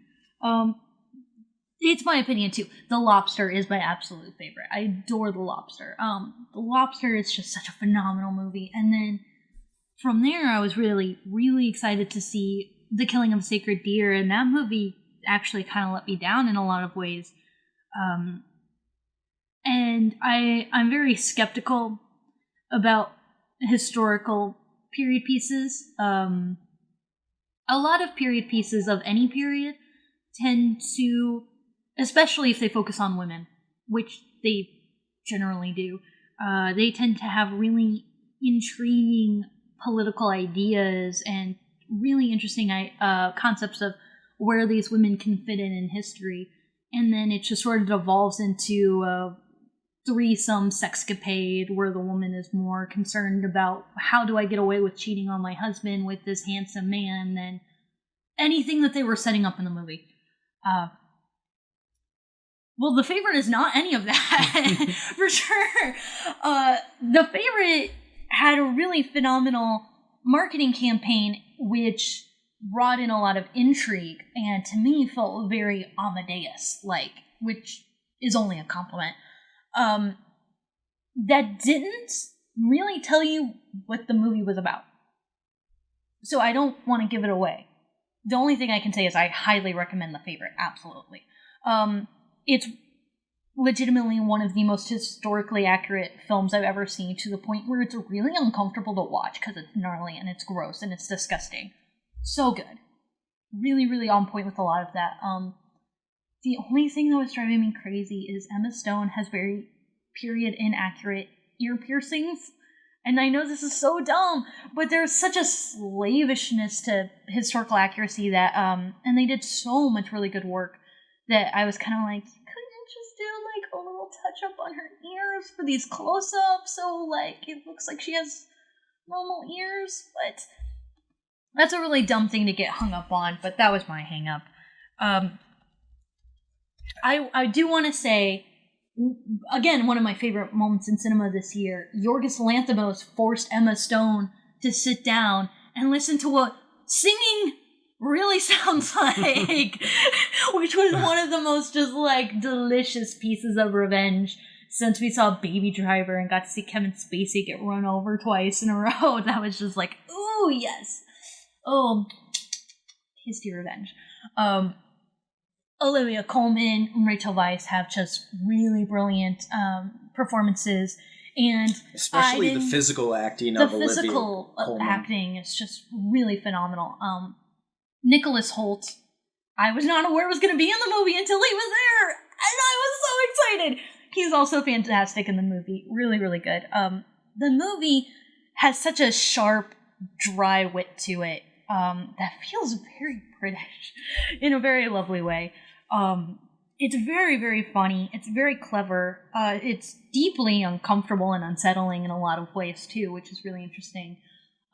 It's my opinion too. The Lobster is my absolute favorite. I adore The Lobster. The Lobster is just such a phenomenal movie. And then from there, I was really, really excited to see The Killing of a Sacred Deer, and that movie actually kind of let me down in a lot of ways. And I'm very skeptical about historical period pieces. A lot of period pieces of any period tend to, especially if they focus on women, which they generally do, they tend to have really intriguing political ideas and really interesting concepts of where these women can fit in history. And then it just sort of devolves into a threesome sexcapade where the woman is more concerned about how do I get away with cheating on my husband with this handsome man than anything that they were setting up in the movie. Well, The Favorite is not any of that, for sure. The Favorite had a really phenomenal marketing campaign, which brought in a lot of intrigue, and to me felt very Amadeus-like, which is only a compliment. That didn't really tell you what the movie was about. So I don't want to give it away. The only thing I can say is I highly recommend The Favorite, absolutely. It's legitimately one of the most historically accurate films I've ever seen, to the point where it's really uncomfortable to watch because it's gnarly and it's gross and it's disgusting. So good. Really, really on point with a lot of that. The only thing that was driving me crazy is Emma Stone has very period inaccurate ear piercings. And I know this is so dumb, but there's such a slavishness to historical accuracy that, and they did so much really good work that I was kind of like, couldn't you just do like a little touch up on her ears for these close-ups so like it looks like she has normal ears? But that's a really dumb thing to get hung up on, but that was my hang up. I do want to say, again, one of my favorite moments in cinema this year, Yorgos Lanthimos forced Emma Stone to sit down and listen to what singing really sounds like, which was one of the most just like delicious pieces of revenge since we saw Baby Driver and got to see Kevin Spacey get run over twice in a row. That was just like, ooh, yes. Oh, tasty revenge. Olivia Colman and Rachel Weisz have just really brilliant performances, and especially the physical acting of Olivia Colman. The physical acting is just really phenomenal. Nicholas Hoult, I was not aware was going to be in the movie until he was there, and I was so excited. He's also fantastic in the movie. Really, really good. The movie has such a sharp, dry wit to it that feels very British in a very lovely way. It's very, very funny. It's very clever. It's deeply uncomfortable and unsettling in a lot of ways, too, which is really interesting.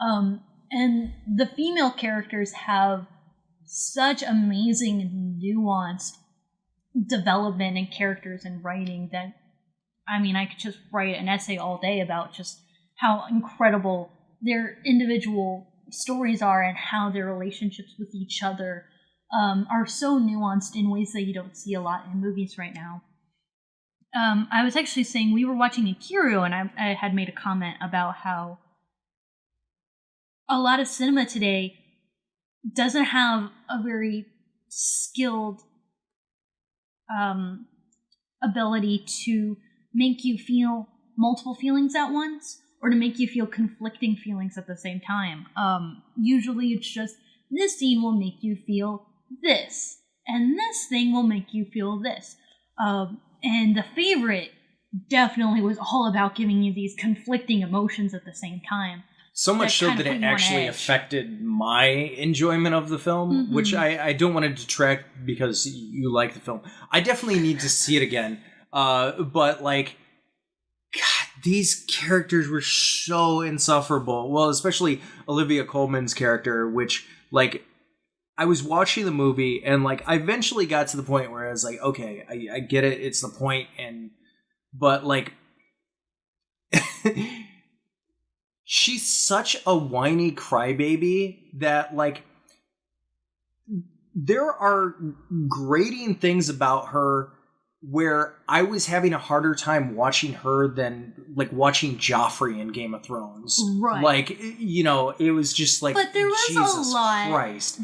And the female characters have such amazing, nuanced development and characters and writing that, I mean, I could just write an essay all day about just how incredible their individual stories are and how their relationships with each other are so nuanced in ways that you don't see a lot in movies right now. I was actually saying, we were watching Akira, and I had made a comment about how a lot of cinema today doesn't have a very skilled ability to make you feel multiple feelings at once, or to make you feel conflicting feelings at the same time. Usually it's just, this scene will make you feel this, and this thing will make you feel this. And The Favorite definitely was all about giving you these conflicting emotions at the same time. So much so that it actually affected my enjoyment of the film, which I don't want to detract because you like the film. I definitely need to see it again. But, like, God, these characters were so insufferable. Well, especially Olivia Colman's character, which, like, I was watching the movie and, like, I eventually got to the point where I was like, okay, I get it. It's the point. But, like, she's such a whiny crybaby that, like, there are grating things about her where I was having a harder time watching her than, like, watching Joffrey in Game of Thrones. Right. Like, you know, it was just like, but there was Jesus a lot. Christ.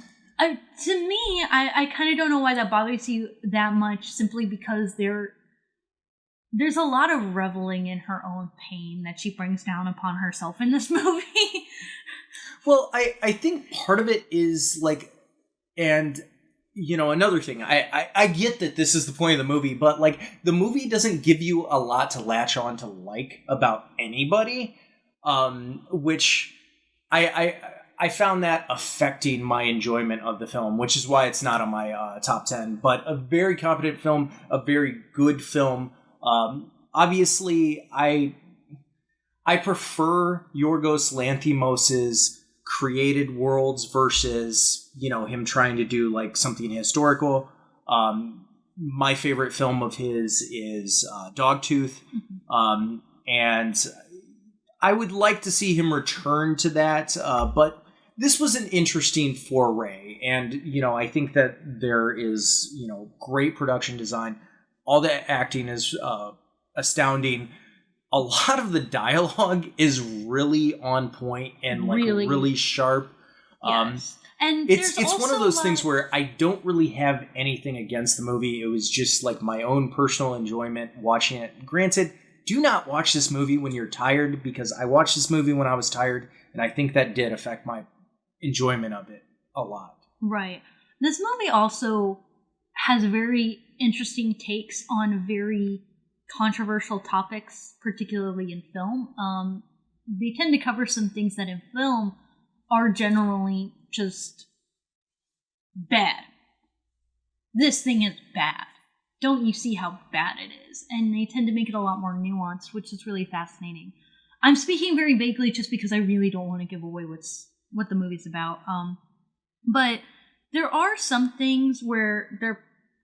To me, I kind of don't know why that bothers you that much, simply because there's a lot of reveling in her own pain that she brings down upon herself in this movie. Well, I think part of it is, like, and, you know, another thing, I get that this is the point of the movie, but, like, the movie doesn't give you a lot to latch on to like about anybody, which I found that affecting my enjoyment of the film, which is why it's not on my top 10, but a very competent film, a very good film. Obviously, I prefer Yorgos Lanthimos's created worlds versus, you know, him trying to do, like, something historical. My favorite film of his is Dogtooth, and I would like to see him return to that, but this was an interesting foray, and, you know, I think that there is, you know, great production design. All the acting is astounding. A lot of the dialogue is really on point and, like, really sharp. Yes. And it's one of those things where I don't really have anything against the movie. It was just, like, my own personal enjoyment watching it. Granted, do not watch this movie when you're tired, because I watched this movie when I was tired, and I think that did affect my enjoyment of it a lot. Right. This movie also has very interesting takes on very controversial topics, particularly in film. They tend to cover some things that in film are generally just bad. This thing is bad. Don't you see how bad it is? And they tend to make it a lot more nuanced, which is really fascinating. I'm speaking very vaguely just because I really don't want to give away what the movie's about. But there are some things where they're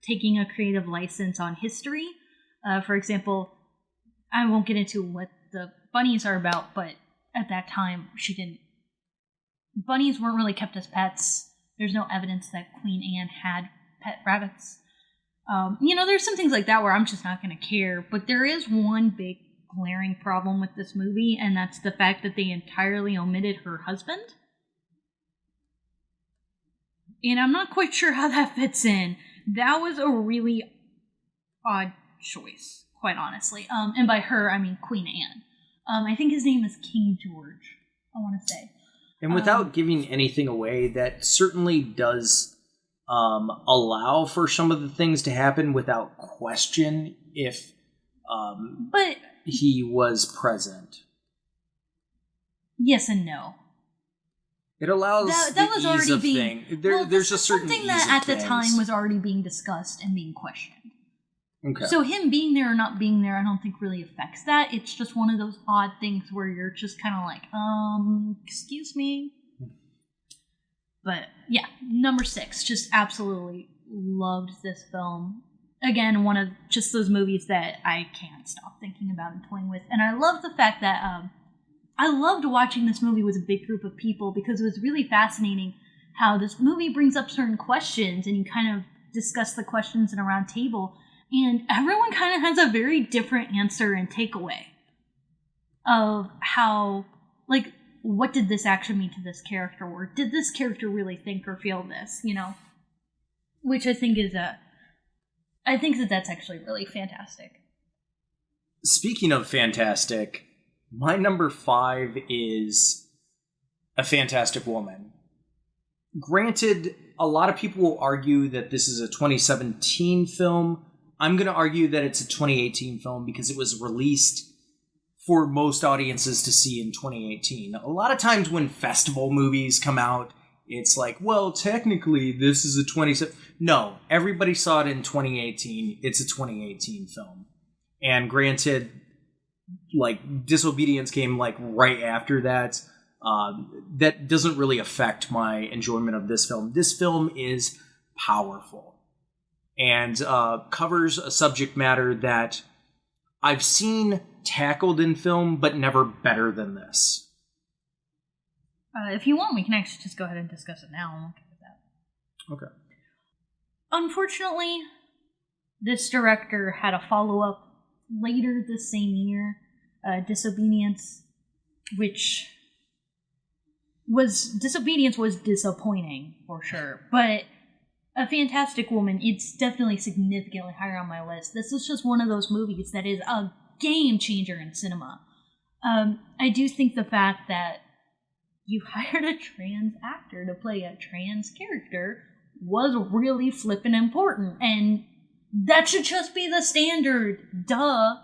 taking a creative license on history. For example, I won't get into what the bunnies are about, but at that time, bunnies weren't really kept as pets. There's no evidence that Queen Anne had pet rabbits. You know, there's some things like that where I'm just not going to care, but there is one big glaring problem with this movie, and that's the fact that they entirely omitted her husband. And I'm not quite sure how that fits in. That was a really odd choice, quite honestly. And by her, I mean Queen Anne. I think his name is King George, I want to say. And without giving anything away, that certainly does allow for some of the things to happen without question if but he was present. Yes and no. It allows that was ease already of being thing. well, There's a certain something ease that of at the things. time was already being discussed and being questioned. Okay. So him being there or not being there, I don't think really affects that. It's just one of those odd things where you're just kind of like, excuse me. But yeah, number 6, just absolutely loved this film. Again, one of just those movies that I can't stop thinking about and toying with. And I love the fact that I loved watching this movie with a big group of people because it was really fascinating how this movie brings up certain questions and you kind of discuss the questions in a round table. And everyone kind of has a very different answer and takeaway of how, like, what did this actually mean to this character? Or did this character really think or feel this, you know? Which I think is I think that that's actually really fantastic. Speaking of fantastic, my number 5 is A Fantastic Woman. Granted, a lot of people will argue that this is a 2017 film. I'm going to argue that it's a 2018 film because it was released for most audiences to see in 2018. A lot of times when festival movies come out, it's like, well, technically this is a 2017... No, everybody saw it in 2018. It's a 2018 film. And granted, like, Disobedience came, like, right after that. That doesn't really affect my enjoyment of this film. This film is powerful and covers a subject matter that I've seen tackled in film, but never better than this. If you want, we can actually just go ahead and discuss it now. I'm okay with that. Okay. Unfortunately, this director had a follow-up later the same year, Disobedience, which was disappointing for sure, but A Fantastic Woman, it's definitely significantly higher on my list. This is just one of those movies that is a game changer in cinema. I do think the fact that you hired a trans actor to play a trans character was really flippin' important, and that should just be the standard, duh.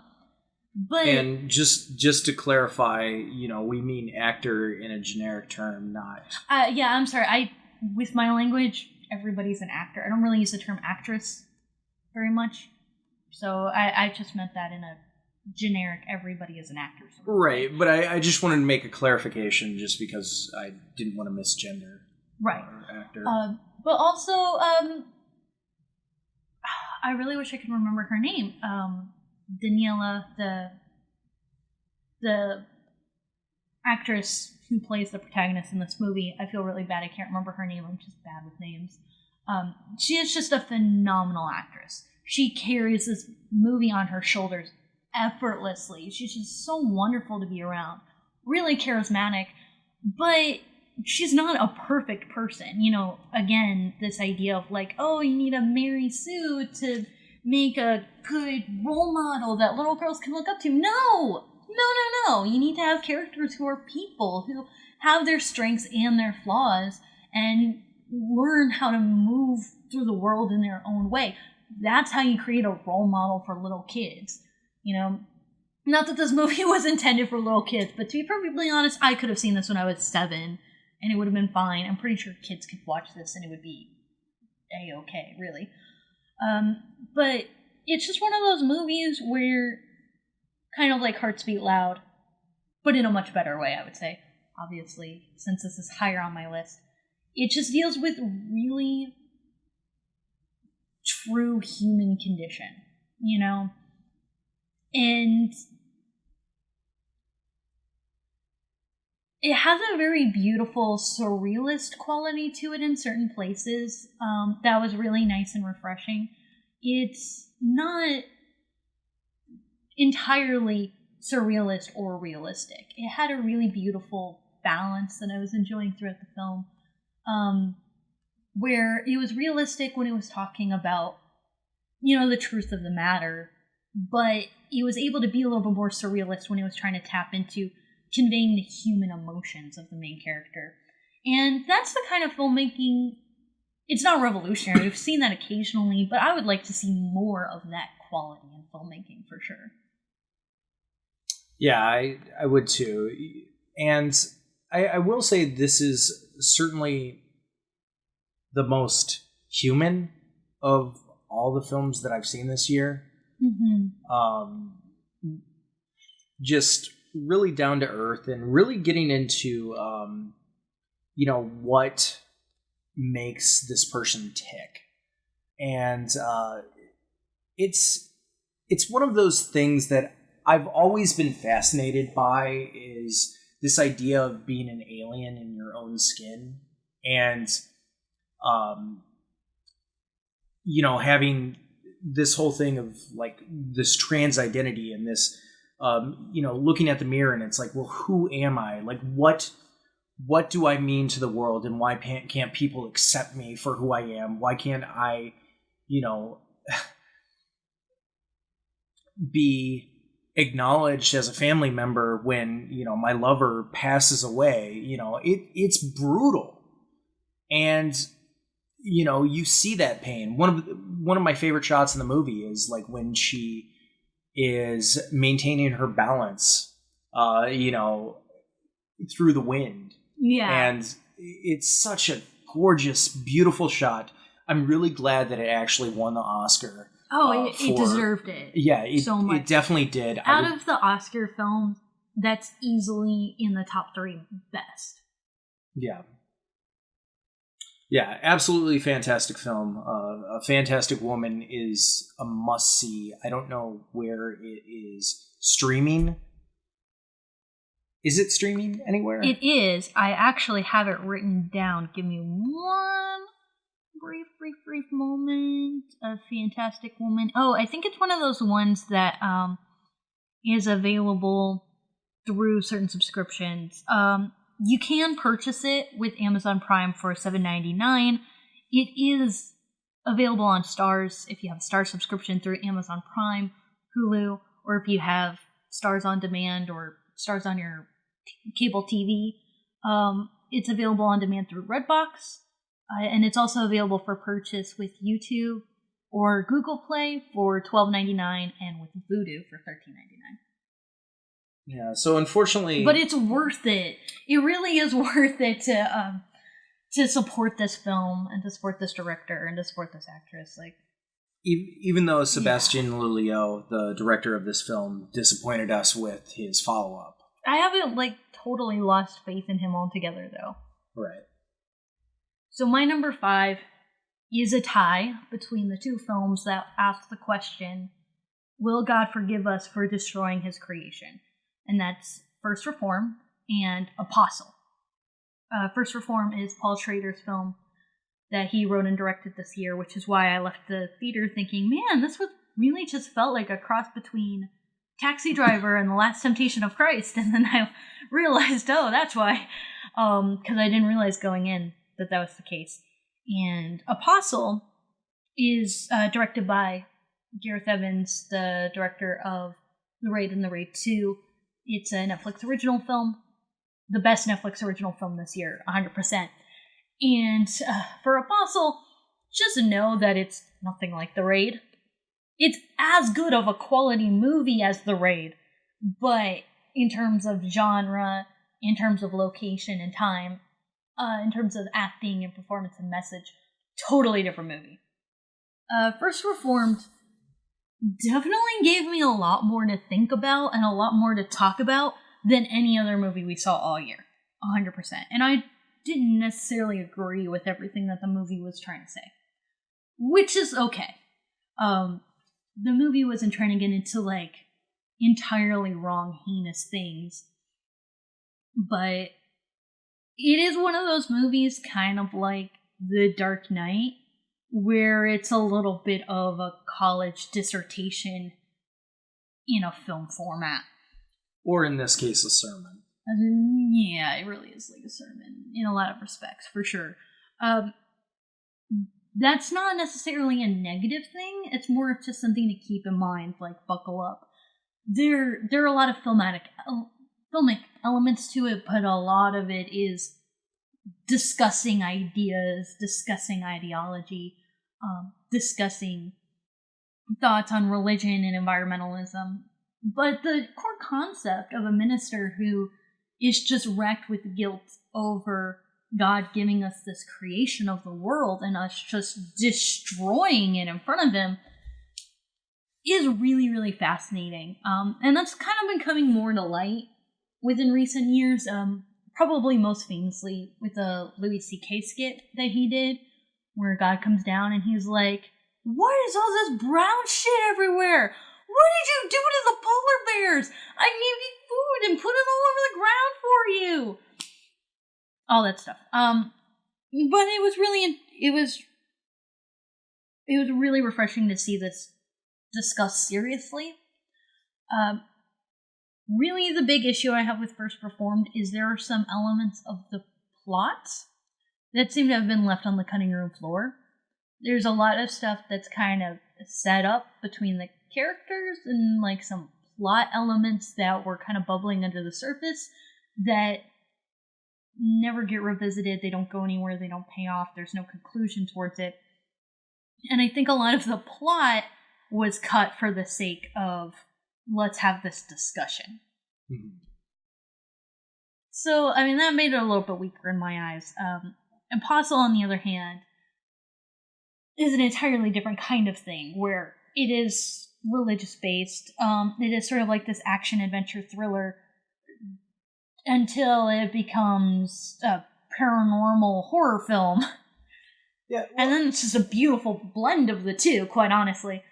But and just to clarify, you know, we mean actor in a generic term, not... yeah, I'm sorry. With my language, everybody's an actor. I don't really use the term actress very much. So I just meant that in a generic, everybody is an actor. Sort of right, but I just wanted to make a clarification just because I didn't want to misgender right. Actor. But also, I really wish I could remember her name. Daniela, the actress who plays the protagonist in this movie. I feel really bad. I can't remember her name. I'm just bad with names. She is just a phenomenal actress. She carries this movie on her shoulders effortlessly. She's just so wonderful to be around. Really charismatic, but she's not a perfect person. You know, again, this idea of like, oh, you need a Mary Sue to make a good role model that little girls can look up to. No! You need to have characters who are people, who have their strengths and their flaws, and learn how to move through the world in their own way. That's how you create a role model for little kids. You know, not that this movie was intended for little kids, but to be perfectly honest, I could have seen this when I was 7, and it would have been fine. I'm pretty sure kids could watch this and it would be A-okay, really. But it's just one of those movies where, kind of like Hearts Beat Loud, but in a much better way, I would say. Obviously, since this is higher on my list. It just deals with really true human condition, you know? And it has a very beautiful surrealist quality to it in certain places that was really nice and refreshing. It's not entirely surrealist or realistic. It had a really beautiful balance that I was enjoying throughout the film, where it was realistic when it was talking about, you know, the truth of the matter, but it was able to be a little bit more surrealist when it was trying to tap into conveying the human emotions of the main character. And that's the kind of filmmaking, it's not revolutionary, we've seen that occasionally, but I would like to see more of that quality in filmmaking for sure. Yeah, I would too. And I will say this is certainly the most human of all the films that I've seen this year. Just really down to earth and really getting into, what makes this person tick. And it's one of those things that I've always been fascinated by, is this idea of being an alien in your own skin, and having this whole thing of like this trans identity and this looking at the mirror, and it's like, well, who am I? Like, what do I mean to the world, and why can't people accept me for who I am? Why can't I be acknowledged as a family member when my lover passes away? It's brutal, and you see that pain. One of my favorite shots in the movie is like when she is maintaining her balance through the wind. And it's such a gorgeous, beautiful shot. I'm really glad that it actually won the Oscar. It deserved it. Yeah, so much. It definitely did. Out of the Oscar films, that's easily in the top 3 best. Yeah. Yeah, absolutely fantastic film. A Fantastic Woman is a must-see. I don't know where it is streaming. Is it streaming anywhere? It is. I actually have it written down. Give me one brief moment. A Fantastic Woman. Oh, I think it's one of those ones that is available through certain subscriptions. You can purchase it with Amazon Prime for $7.99. It is available on Starz if you have a Starz subscription through Amazon Prime, Hulu, or if you have Starz on demand or Starz on your cable TV. It's available on demand through Redbox, and it's also available for purchase with YouTube or Google Play for $12.99 and with Vudu for $13.99. Yeah, so unfortunately... But it's worth it. It really is worth it to support this film and to support this director and to support this actress. Like, even though Sebastian Lelio, the director of this film, disappointed us with his follow-up. I haven't, totally lost faith in him altogether, though. Right. So my number 5 is a tie between the two films that ask the question, will God forgive us for destroying his creation? And that's First Reform and Apostle. First Reform is Paul Schrader's film that he wrote and directed this year, which is why I left the theater thinking, man, this was really just felt like a cross between Taxi Driver and The Last Temptation of Christ. And then I realized, oh, that's why. Because I didn't realize going in that was the case. And Apostle is directed by Gareth Evans, the director of The Raid and The Raid 2. It's a Netflix original film. The best Netflix original film this year, 100%. And for Apostle, just know that it's nothing like The Raid. It's as good of a quality movie as The Raid, but in terms of genre, in terms of location and time, in terms of acting and performance and message, totally different movie. First Reformed definitely gave me a lot more to think about and a lot more to talk about than any other movie we saw all year. 100%. And I didn't necessarily agree with everything that the movie was trying to say. Which is okay. The movie wasn't trying to get into, entirely wrong, heinous things. But it is one of those movies, kind of like The Dark Knight, where it's a little bit of a college dissertation in a film format. Or in this case, a sermon. Yeah, it really is like a sermon in a lot of respects, for sure. That's not necessarily a negative thing. It's more of just something to keep in mind, buckle up. There are a lot of filmic elements to it, but a lot of it is discussing ideas, discussing ideology, discussing thoughts on religion and environmentalism. But the core concept of a minister who is just wracked with guilt over God giving us this creation of the world and us just destroying it in front of him is really, really fascinating. And that's kind of been coming more to light within recent years, probably most famously with the Louis C.K. skit that he did, where God comes down and he's like, what is all this brown shit everywhere? What did you do to the polar bears? I gave you food and put it all over the ground for you. All that stuff. But it was really refreshing to see this discussed seriously. Really, the big issue I have with First Reformed is there are some elements of the plot that seem to have been left on the cutting room floor. There's a lot of stuff that's kind of set up between the characters and like some plot elements that were kind of bubbling under the surface that never get revisited. They don't go anywhere. They don't pay off. There's no conclusion towards it. And I think a lot of the plot was cut for the sake of let's have this discussion. Mm-hmm. So, I mean, that made it a little bit weaker in my eyes. Apostle, on the other hand, is an entirely different kind of thing, where it is religious-based. It is sort of like this action-adventure thriller until it becomes a paranormal horror film. Yeah, well, and then it's just a beautiful blend of the two, quite honestly.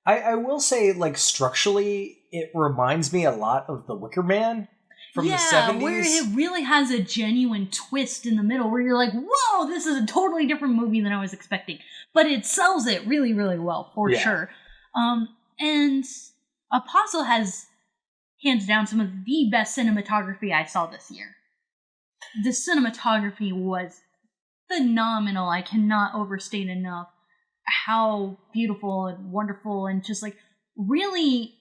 I will say, like, structurally, it reminds me a lot of The Wicker Man from the 70s. Where it really has a genuine twist in the middle, where you're like, whoa, this is a totally different movie than I was expecting. But it sells it really, really well, for sure. And Apostle has, hands down, some of the best cinematography I saw this year. The cinematography was phenomenal. I cannot overstate enough how beautiful and wonderful and just like really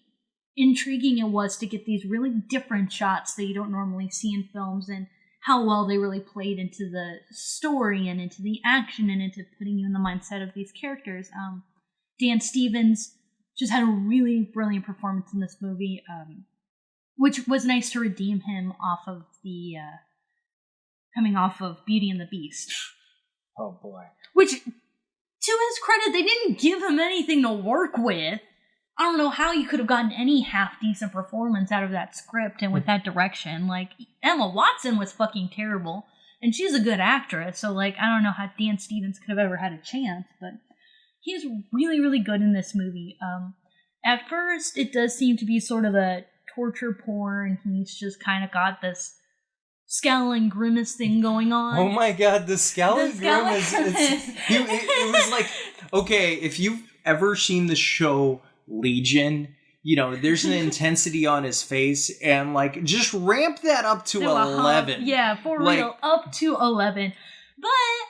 intriguing it was to get these really different shots that you don't normally see in films, and how well they really played into the story and into the action and into putting you in the mindset of these characters. Dan Stevens just had a really brilliant performance in this movie, which was nice to redeem him off of the coming off of Beauty and the Beast. Oh boy. Which, to his credit, they didn't give him anything to work with. I don't know how you could have gotten any half-decent performance out of that script and with that direction. Like, Emma Watson was fucking terrible, and she's a good actress, so, like, I don't know how Dan Stevens could have ever had a chance, but he's really, really good in this movie. At first, it does seem to be sort of a torture porn. He's just kind of got this scowl and grimace thing going on. Oh my god, the scowl and grimace. It was like, okay, if you've ever seen the show Legion, you know, there's an intensity on his face, and like, just ramp that up to 11. Yeah, for real, up to 11. But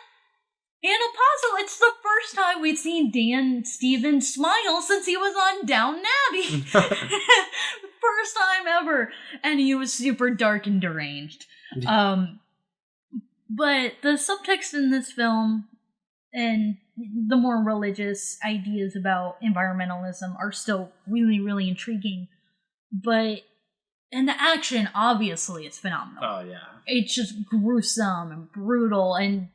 in Apostle, it's the first time we've seen Dan Stevens smile since he was on Downton Abbey. First time ever. And he was super dark and deranged. But the subtext in this film and the more religious ideas about environmentalism are still really, really intriguing. And the action obviously is phenomenal. Oh, yeah. It's just gruesome and brutal and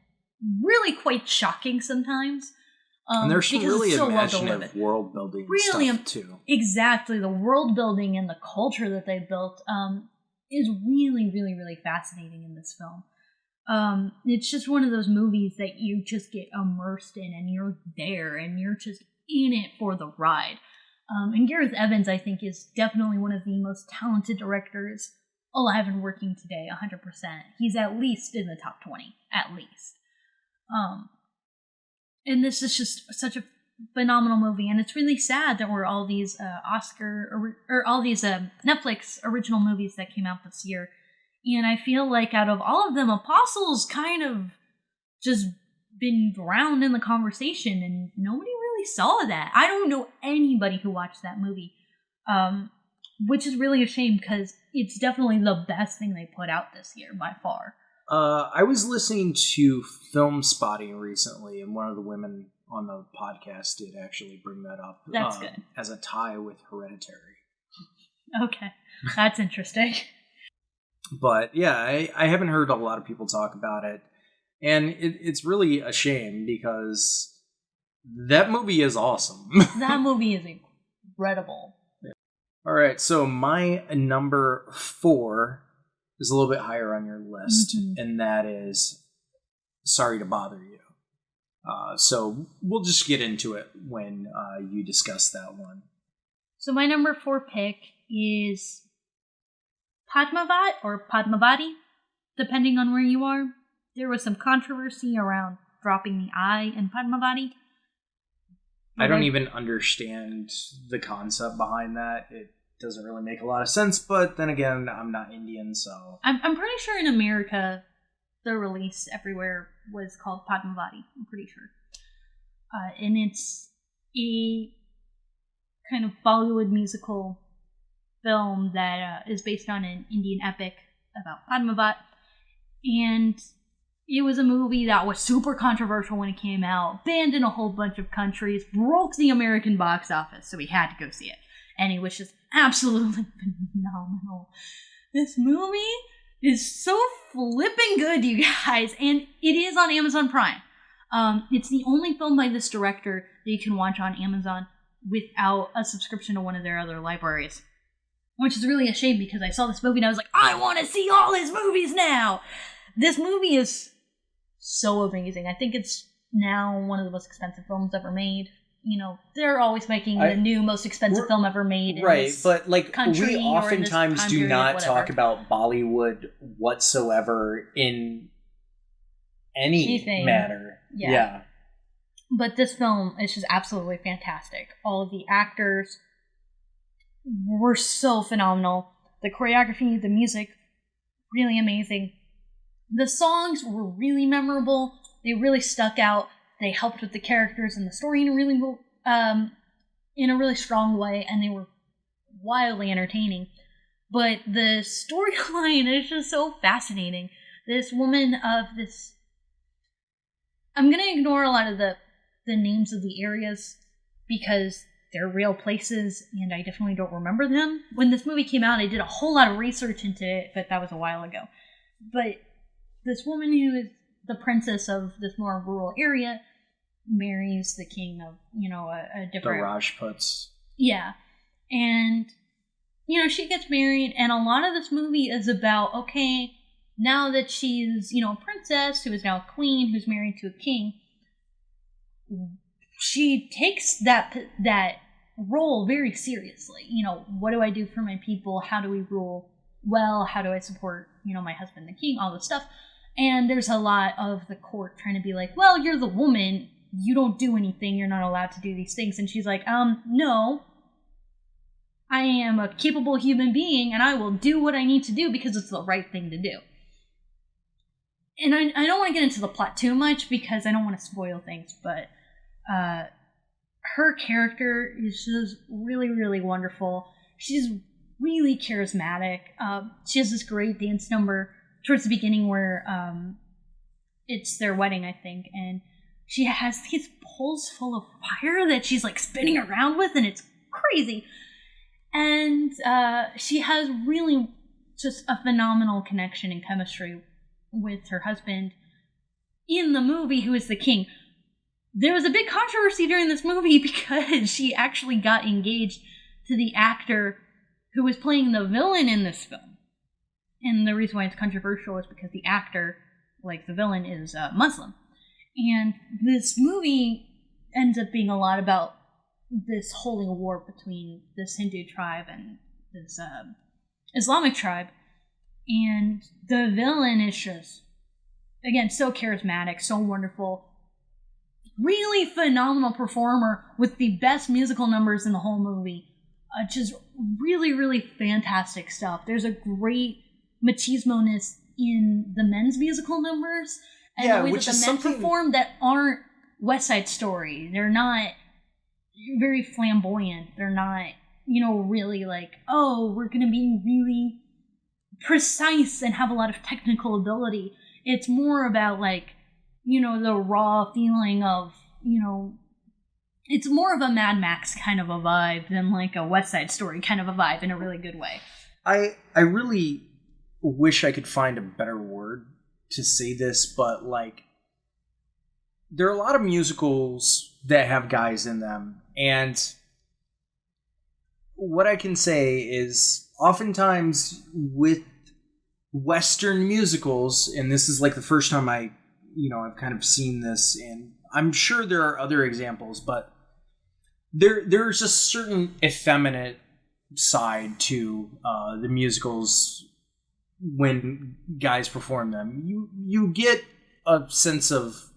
really quite shocking sometimes. And there's some really imaginative world building stuff too. Exactly. The world building and the culture that they built is really, really, really fascinating in this film. It's just one of those movies that you just get immersed in, and you're there and you're just in it for the ride. And Gareth Evans, I think, is definitely one of the most talented directors alive and working today, 100%. He's at least in the top 20, at least. And this is just such a phenomenal movie, and it's really sad that we're all these Netflix original movies that came out this year. And I feel like out of all of them, Apostle's kind of just been drowned in the conversation, and nobody really saw that. I don't know anybody who watched that movie, which is really a shame, because it's definitely the best thing they put out this year by far. I was listening to Film Spotting recently, and one of the women on the podcast did actually bring that up. That's good. As a tie with Hereditary. Okay, that's interesting. But yeah, I haven't heard a lot of people talk about it. And it's really a shame because that movie is awesome. That movie is incredible. All right, so my number 4 is a little bit higher on your list, and that is Sorry to Bother You. So we'll just get into it when you discuss that one. So my number 4 pick is Padmavat or Padmavati, depending on where you are. There was some controversy around dropping the I in Padmavati. I don't even understand the concept behind that. It doesn't really make a lot of sense, but then again, I'm not Indian, so... I'm pretty sure in America, the release everywhere was called Padmavati. I'm pretty sure. And it's a kind of Bollywood musical film that is based on an Indian epic about Padmavat. And it was a movie that was super controversial when it came out, banned in a whole bunch of countries, broke the American box office, so we had to go see it. And it was just absolutely phenomenal. This movie is so flipping good, you guys, and it is on Amazon Prime. It's the only film by this director that you can watch on Amazon without a subscription to one of their other libraries. Which is really a shame because I saw this movie and I was like, I want to see all his movies now! This movie is so amazing. I think it's now one of the most expensive films ever made. You know, they're always making the new most expensive film ever made. Right, but like we oftentimes do not talk about Bollywood whatsoever in any manner. Yeah. But this film is just absolutely fantastic. All of the actors were so phenomenal. The choreography, the music, really amazing. The songs were really memorable. They really stuck out. They helped with the characters and the story in a really strong way, and they were wildly entertaining. But the storyline is just so fascinating. This woman of this... I'm going to ignore a lot of the names of the areas because they're real places, and I definitely don't remember them. When this movie came out, I did a whole lot of research into it, but that was a while ago. But this woman who is the princess of this more rural area marries the king of, a different... The Rajputs. Yeah. And, she gets married, and a lot of this movie is about, okay, now that she's, a princess who is now a queen who's married to a king, she takes that role very seriously. What do I do for my people? How do we rule well? How do I support, my husband, the king, all this stuff. And there's a lot of the court trying to be like, well, you're the woman. You don't do anything. You're not allowed to do these things. And she's like, no. I am a capable human being, and I will do what I need to do because it's the right thing to do. And I don't want to get into the plot too much because I don't want to spoil things, but her character is just really, really wonderful. She's really charismatic. She has this great dance number towards the beginning where it's their wedding, I think, and she has these poles full of fire that she's like spinning around with, and it's crazy. And she has really just a phenomenal connection and chemistry with her husband in the movie, who is the king. There was a big controversy during this movie because she actually got engaged to the actor who was playing the villain in this film. And the reason why it's controversial is because the actor, like the villain, is Muslim. And this movie ends up being a lot about this holy war between this Hindu tribe and this Islamic tribe. And the villain is just, again, so charismatic, so wonderful. Really phenomenal performer with the best musical numbers in the whole movie. Just really, really fantastic stuff. There's a great machismo-ness in the men's musical numbers. And the way that the men perform that aren't West Side Story. They're not very flamboyant. They're not, really like, oh, we're going to be really precise and have a lot of technical ability. It's more about, like, the raw feeling of, it's more of a Mad Max kind of a vibe than like a West Side Story kind of a vibe in a really good way. I really wish I could find a better word to say this, but like, there are a lot of musicals that have guys in them, and what I can say is oftentimes with Western musicals, and this is like the first time I've kind of seen this, and I'm sure there are other examples, but there's a certain effeminate side to the musicals when guys perform them. You get a sense of,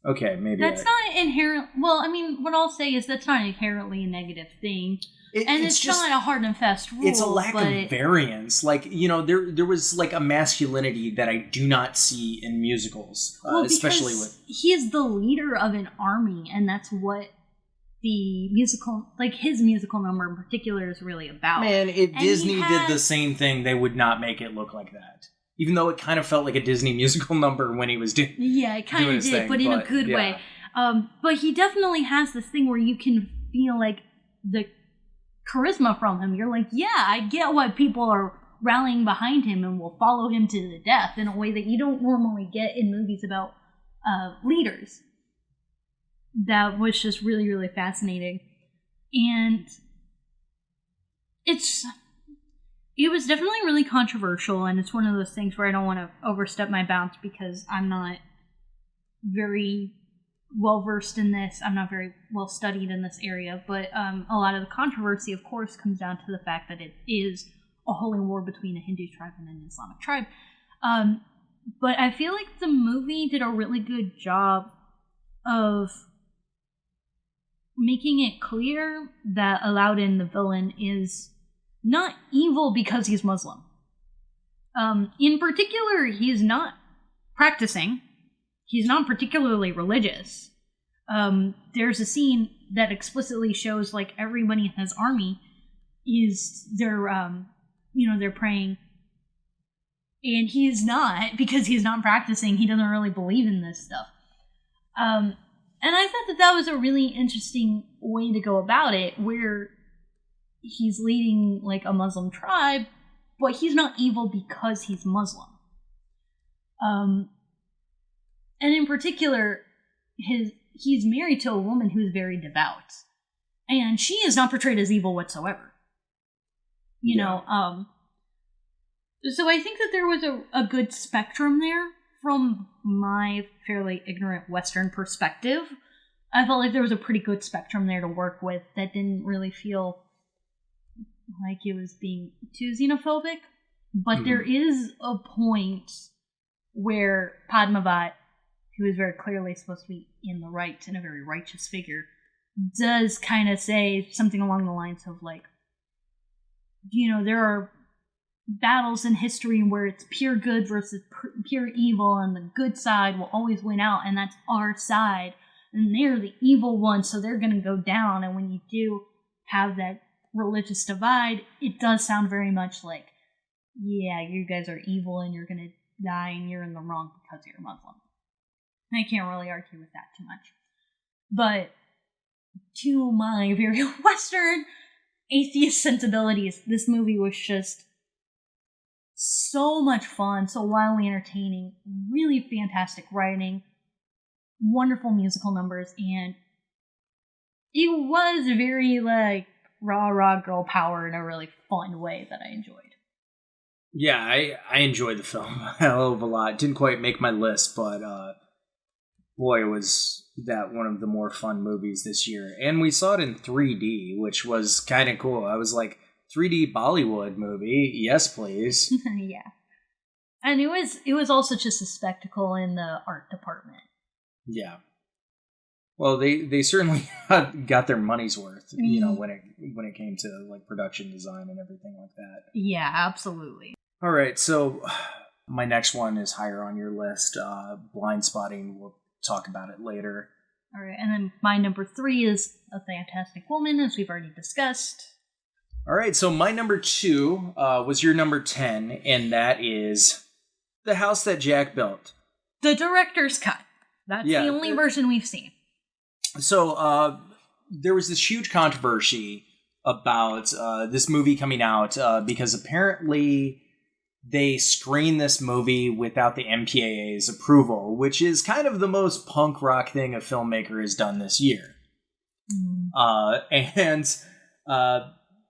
okay, maybe that's not inherent. Well, I mean, what I'll say is that's not inherently a negative thing. It's just not a hard and fast rule. It's a lack of variance. Like, there was like a masculinity that I do not see in musicals, especially with. He is the leader of an army, and that's what the musical, like his musical number in particular, is really about. Man, if Disney did the same thing, they would not make it look like that. Even though it kind of felt like a Disney musical number when he was doing. Yeah, it kind of did, but in a good way. But he definitely has this thing where you can feel like the charisma from him. You're like, yeah, I get why people are rallying behind him and will follow him to the death in a way that you don't normally get in movies about leaders. That was just really, really fascinating. And it was definitely really controversial, and it's one of those things where I don't want to overstep my bounds because I'm not very well versed in this. I'm not very well studied in this area, but a lot of the controversy, of course, comes down to the fact that it is a holy war between a Hindu tribe and an Islamic tribe. But I feel like the movie did a really good job of making it clear that Aladdin, the villain, is not evil because he's Muslim. In particular, he's not practicing. He's not particularly religious. There's a scene that explicitly shows like everybody in his army they're praying, and he's not, because he's not practicing. He doesn't really believe in this stuff. And I thought that was a really interesting way to go about it, where he's leading like a Muslim tribe, but he's not evil because he's Muslim. And in particular, he's married to a woman who's very devout, and she is not portrayed as evil whatsoever. So I think that there was a good spectrum there from my fairly ignorant Western perspective. I felt like there was a pretty good spectrum there to work with that didn't really feel like it was being too xenophobic. But there is a point where Padmavat, who is very clearly supposed to be in the right and a very righteous figure, does kind of say something along the lines of like, there are battles in history where it's pure good versus pure evil, and the good side will always win out, and that's our side, and they're the evil ones, so they're going to go down. And when you do have that religious divide, it does sound very much like, yeah, you guys are evil and you're going to die and you're in the wrong because you're Muslim. And I can't really argue with that too much. But to my very Western atheist sensibilities, this movie was just so much fun, so wildly entertaining, really fantastic writing, wonderful musical numbers, and it was very like rah girl power in a really fun way that I enjoyed. Yeah, I enjoyed the film a hell of a lot. Didn't quite make my list, but boy, was that one of the more fun movies this year. And we saw it in 3D, which was kind of cool. I was like, 3D Bollywood movie, yes please. Yeah. And it was also just a spectacle in the art department. Yeah. Well, they certainly got their money's worth, when it came to like production design and everything like that. Yeah, absolutely. All right, so my next one is higher on your list, Blind Spotting. We'll talk about it later. All right, and then my number 3 is A Fantastic Woman, as we've already discussed. All right, so my number 2 was your number 10, and that is The House That Jack Built. The director's cut. That's the only version we've seen. So there was this huge controversy about this movie coming out because apparently they screen this movie without the MPAA's approval, which is kind of the most punk rock thing a filmmaker has done this year.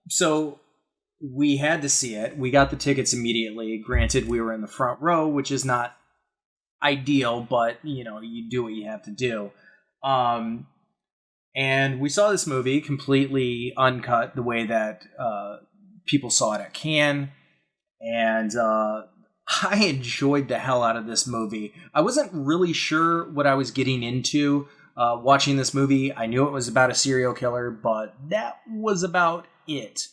So we had to see it. We got the tickets immediately. Granted, we were in the front row, which is not ideal, but, you do what you have to do. And we saw this movie completely uncut the way that people saw it at Cannes. And I enjoyed the hell out of this movie. I wasn't really sure what I was getting into watching this movie. I knew it was about a serial killer, but that was about it.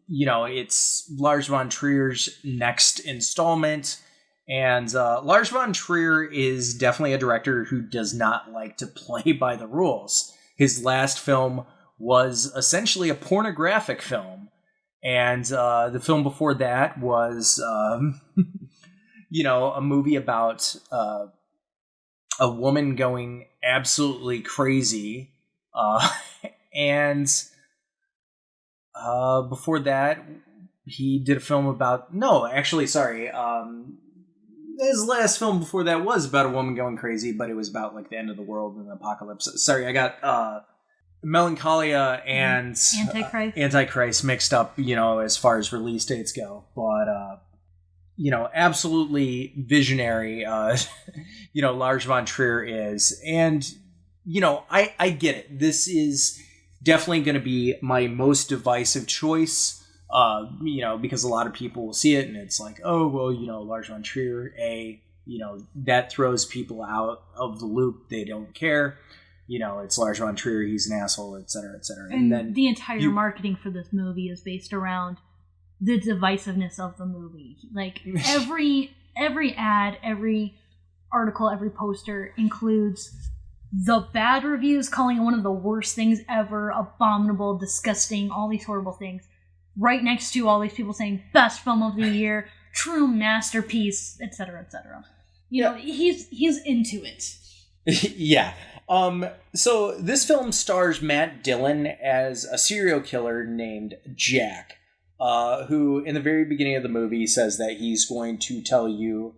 It's Lars von Trier's next installment. And Lars von Trier is definitely a director who does not like to play by the rules. His last film was essentially a pornographic film. And the film before that was, a movie about a woman going absolutely crazy. And before that, he did a film about... his last film before that was about a woman going crazy, but it was about like the end of the world and the apocalypse. Sorry, I got Melancholia and Antichrist mixed up, as far as release dates go. But absolutely visionary. Lars von Trier is, and I get it. This is definitely going to be my most divisive choice. Because a lot of people will see it and it's like, oh, well, Lars von Trier, that throws people out of the loop. They don't care. It's Lars von Trier, he's an asshole, et cetera, et cetera. And then the entire marketing for this movie is based around the divisiveness of the movie. Like, every ad, every article, every poster includes the bad reviews calling it one of the worst things ever, abominable, disgusting, all these horrible things. Right next to all these people saying best film of the year, true masterpiece, etc., etc. He's into it. Yeah. So this film stars Matt Dillon as a serial killer named Jack, who in the very beginning of the movie says that he's going to tell you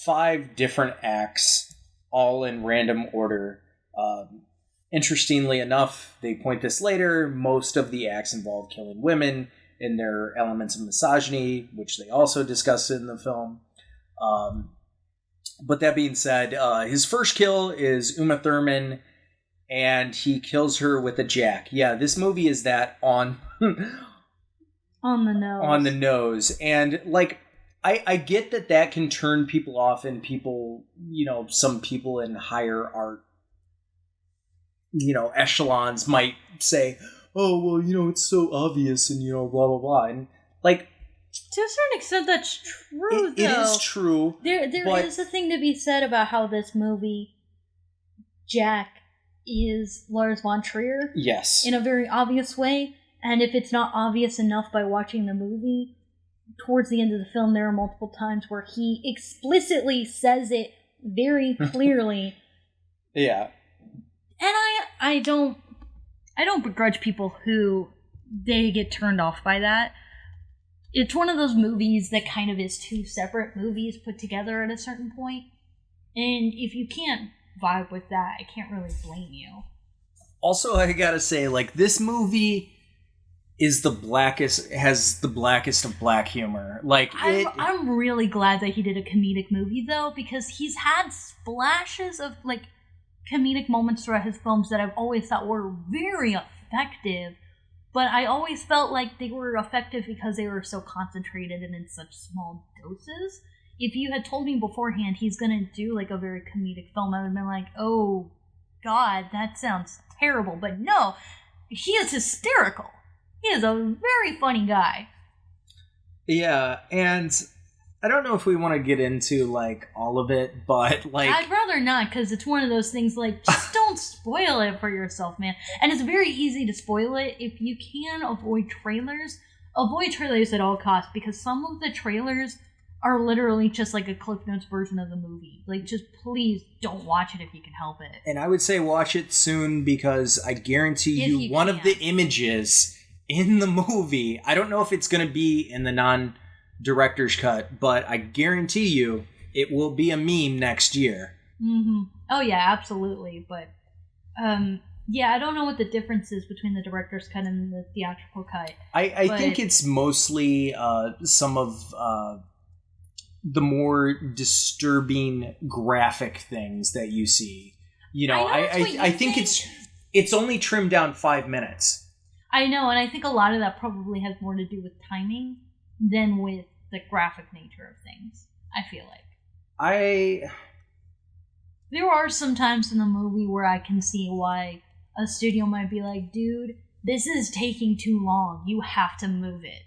5 different acts, all in random order. Interestingly enough, they point this later, most of the acts involve killing women and their elements of misogyny, which they also discuss in the film. But that being said, his first kill is Uma Thurman, and he kills her with a jack. Yeah, this movie is that on on the nose. On the nose. And, I get that can turn people off, and people, some people in higher art, echelons might say, oh, well, it's so obvious and, blah, blah, blah. And, to a certain extent, that's true, though. It is true. There is a thing to be said about how this movie, Jack, is Lars von Trier. Yes. In a very obvious way. And if it's not obvious enough by watching the movie, towards the end of the film, there are multiple times where he explicitly says it very clearly. Yeah. And I don't begrudge people who they get turned off by that. It's one of those movies that kind of is 2 separate movies put together at a certain point. And if you can't vibe with that, I can't really blame you. Also, I gotta say, this movie has the blackest of black humor. I'm really glad that he did a comedic movie, though, because he's had splashes of, comedic moments throughout his films that I've always thought were very effective, but I always felt like they were effective because they were so concentrated and in such small doses. If you had told me beforehand he's gonna do a very comedic film, I would have been like, oh god, that sounds terrible. But no, he is hysterical. He is a very funny guy. Yeah, and I don't know if we want to get into, all of it, but, I'd rather not, because it's one of those things, just don't spoil it for yourself, man. And it's very easy to spoil it. If you can avoid trailers at all costs, because some of the trailers are literally just a Cliff Notes version of the movie. Just please don't watch it if you can help it. And I would say watch it soon, because I guarantee you one of the images in the movie, I don't know if it's going to be in the director's cut, but I guarantee you it will be a meme next year. Mm-hmm. Oh yeah, absolutely. But yeah, I don't know what the difference is between the director's cut and the theatrical cut. I think it's mostly some of the more disturbing graphic things that you see. You know, I think it's only trimmed down 5 minutes. I know, and I think a lot of that probably has more to do with timing than with the graphic nature of things, I feel like. There are some times in the movie where I can see why a studio might be like, dude, this is taking too long. You have to move it.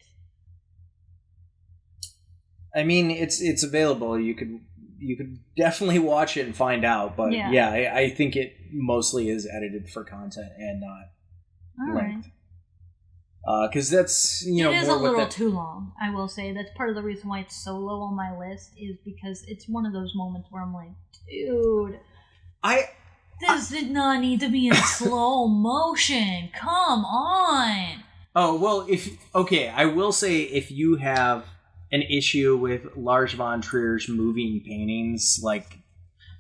I mean, it's available. You could definitely watch it and find out. But yeah, I think it mostly is edited for content and not length. Because that's, you know, it is a little too long, I will say. That's part of the reason why it's so low on my list, is because it's one of those moments where I'm like, dude, this did not need to be in slow motion. Come on. Oh, well, I will say, if you have an issue with Lars von Trier's moving paintings, like,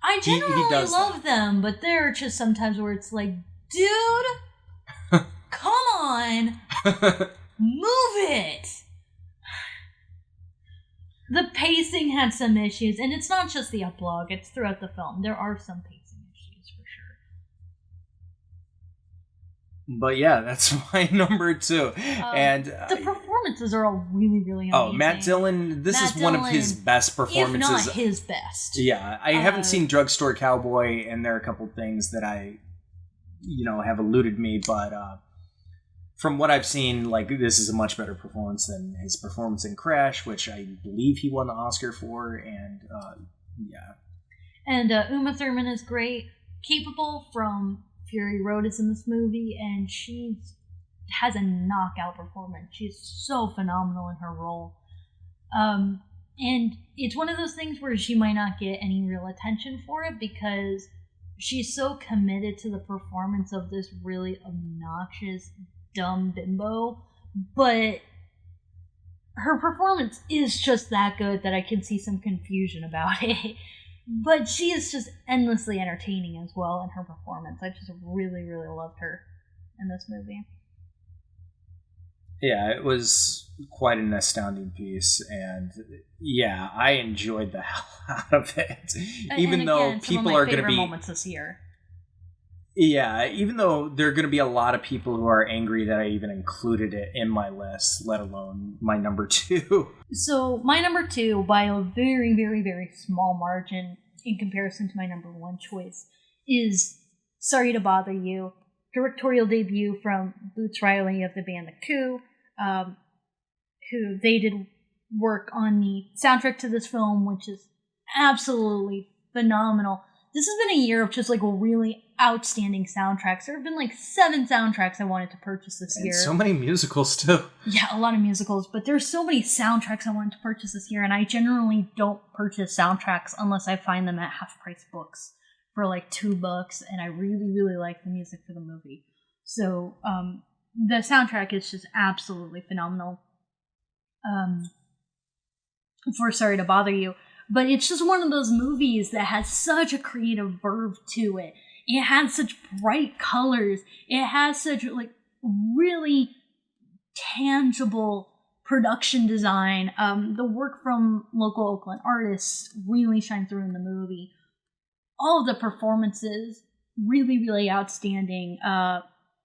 I generally love them, but there are just sometimes where it's like, dude, come on, move it. The pacing had some issues, and it's not just the epilogue, it's throughout the film. There are some pacing issues, for sure. But yeah, that's my number 2. And the performances are all really, really amazing. Oh, Matt Dillon, this is one of his best performances. If not his best. Yeah, I haven't seen Drugstore Cowboy, and there are a couple things that have eluded me, but from what I've seen, like, this is a much better performance than his performance in Crash, which I believe he won the Oscar for, and yeah. And Uma Thurman is great. Capable from Fury Road is in this movie, and she has a knockout performance. She's so phenomenal in her role. And it's one of those things where she might not get any real attention for it, because she's so committed to the performance of this really obnoxious, dumb bimbo, but her performance is just that good that I can see some confusion about it. But she is just endlessly entertaining as well in her performance. I just really, really loved her in this movie. Yeah, it was quite an astounding piece, and yeah, I enjoyed the hell out of it. Even though people are going to be moments this year. Yeah, even though there are going to be a lot of people who are angry that I even included it in my list, let alone my number 2. So my number 2, by a very, very, very small margin in comparison to my number 1 choice, is Sorry to Bother You, directorial debut from Boots Riley of the band The Coup, who they did work on the soundtrack to this film, which is absolutely phenomenal. This has been a year of just like really outstanding soundtracks. There have been like 7 soundtracks I wanted to purchase this year. So many musicals too. Yeah, a lot of musicals, but there's so many soundtracks I wanted to purchase this year, and I generally don't purchase soundtracks unless I find them at half-price books for like $2, and I really, really like the music for the movie. So the soundtrack is just absolutely phenomenal. For Sorry to Bother You. But it's just one of those movies that has such a creative verve to it. It has such bright colors. It has such like really tangible production design. The work from local Oakland artists really shine through in the movie. All of the performances really, really outstanding.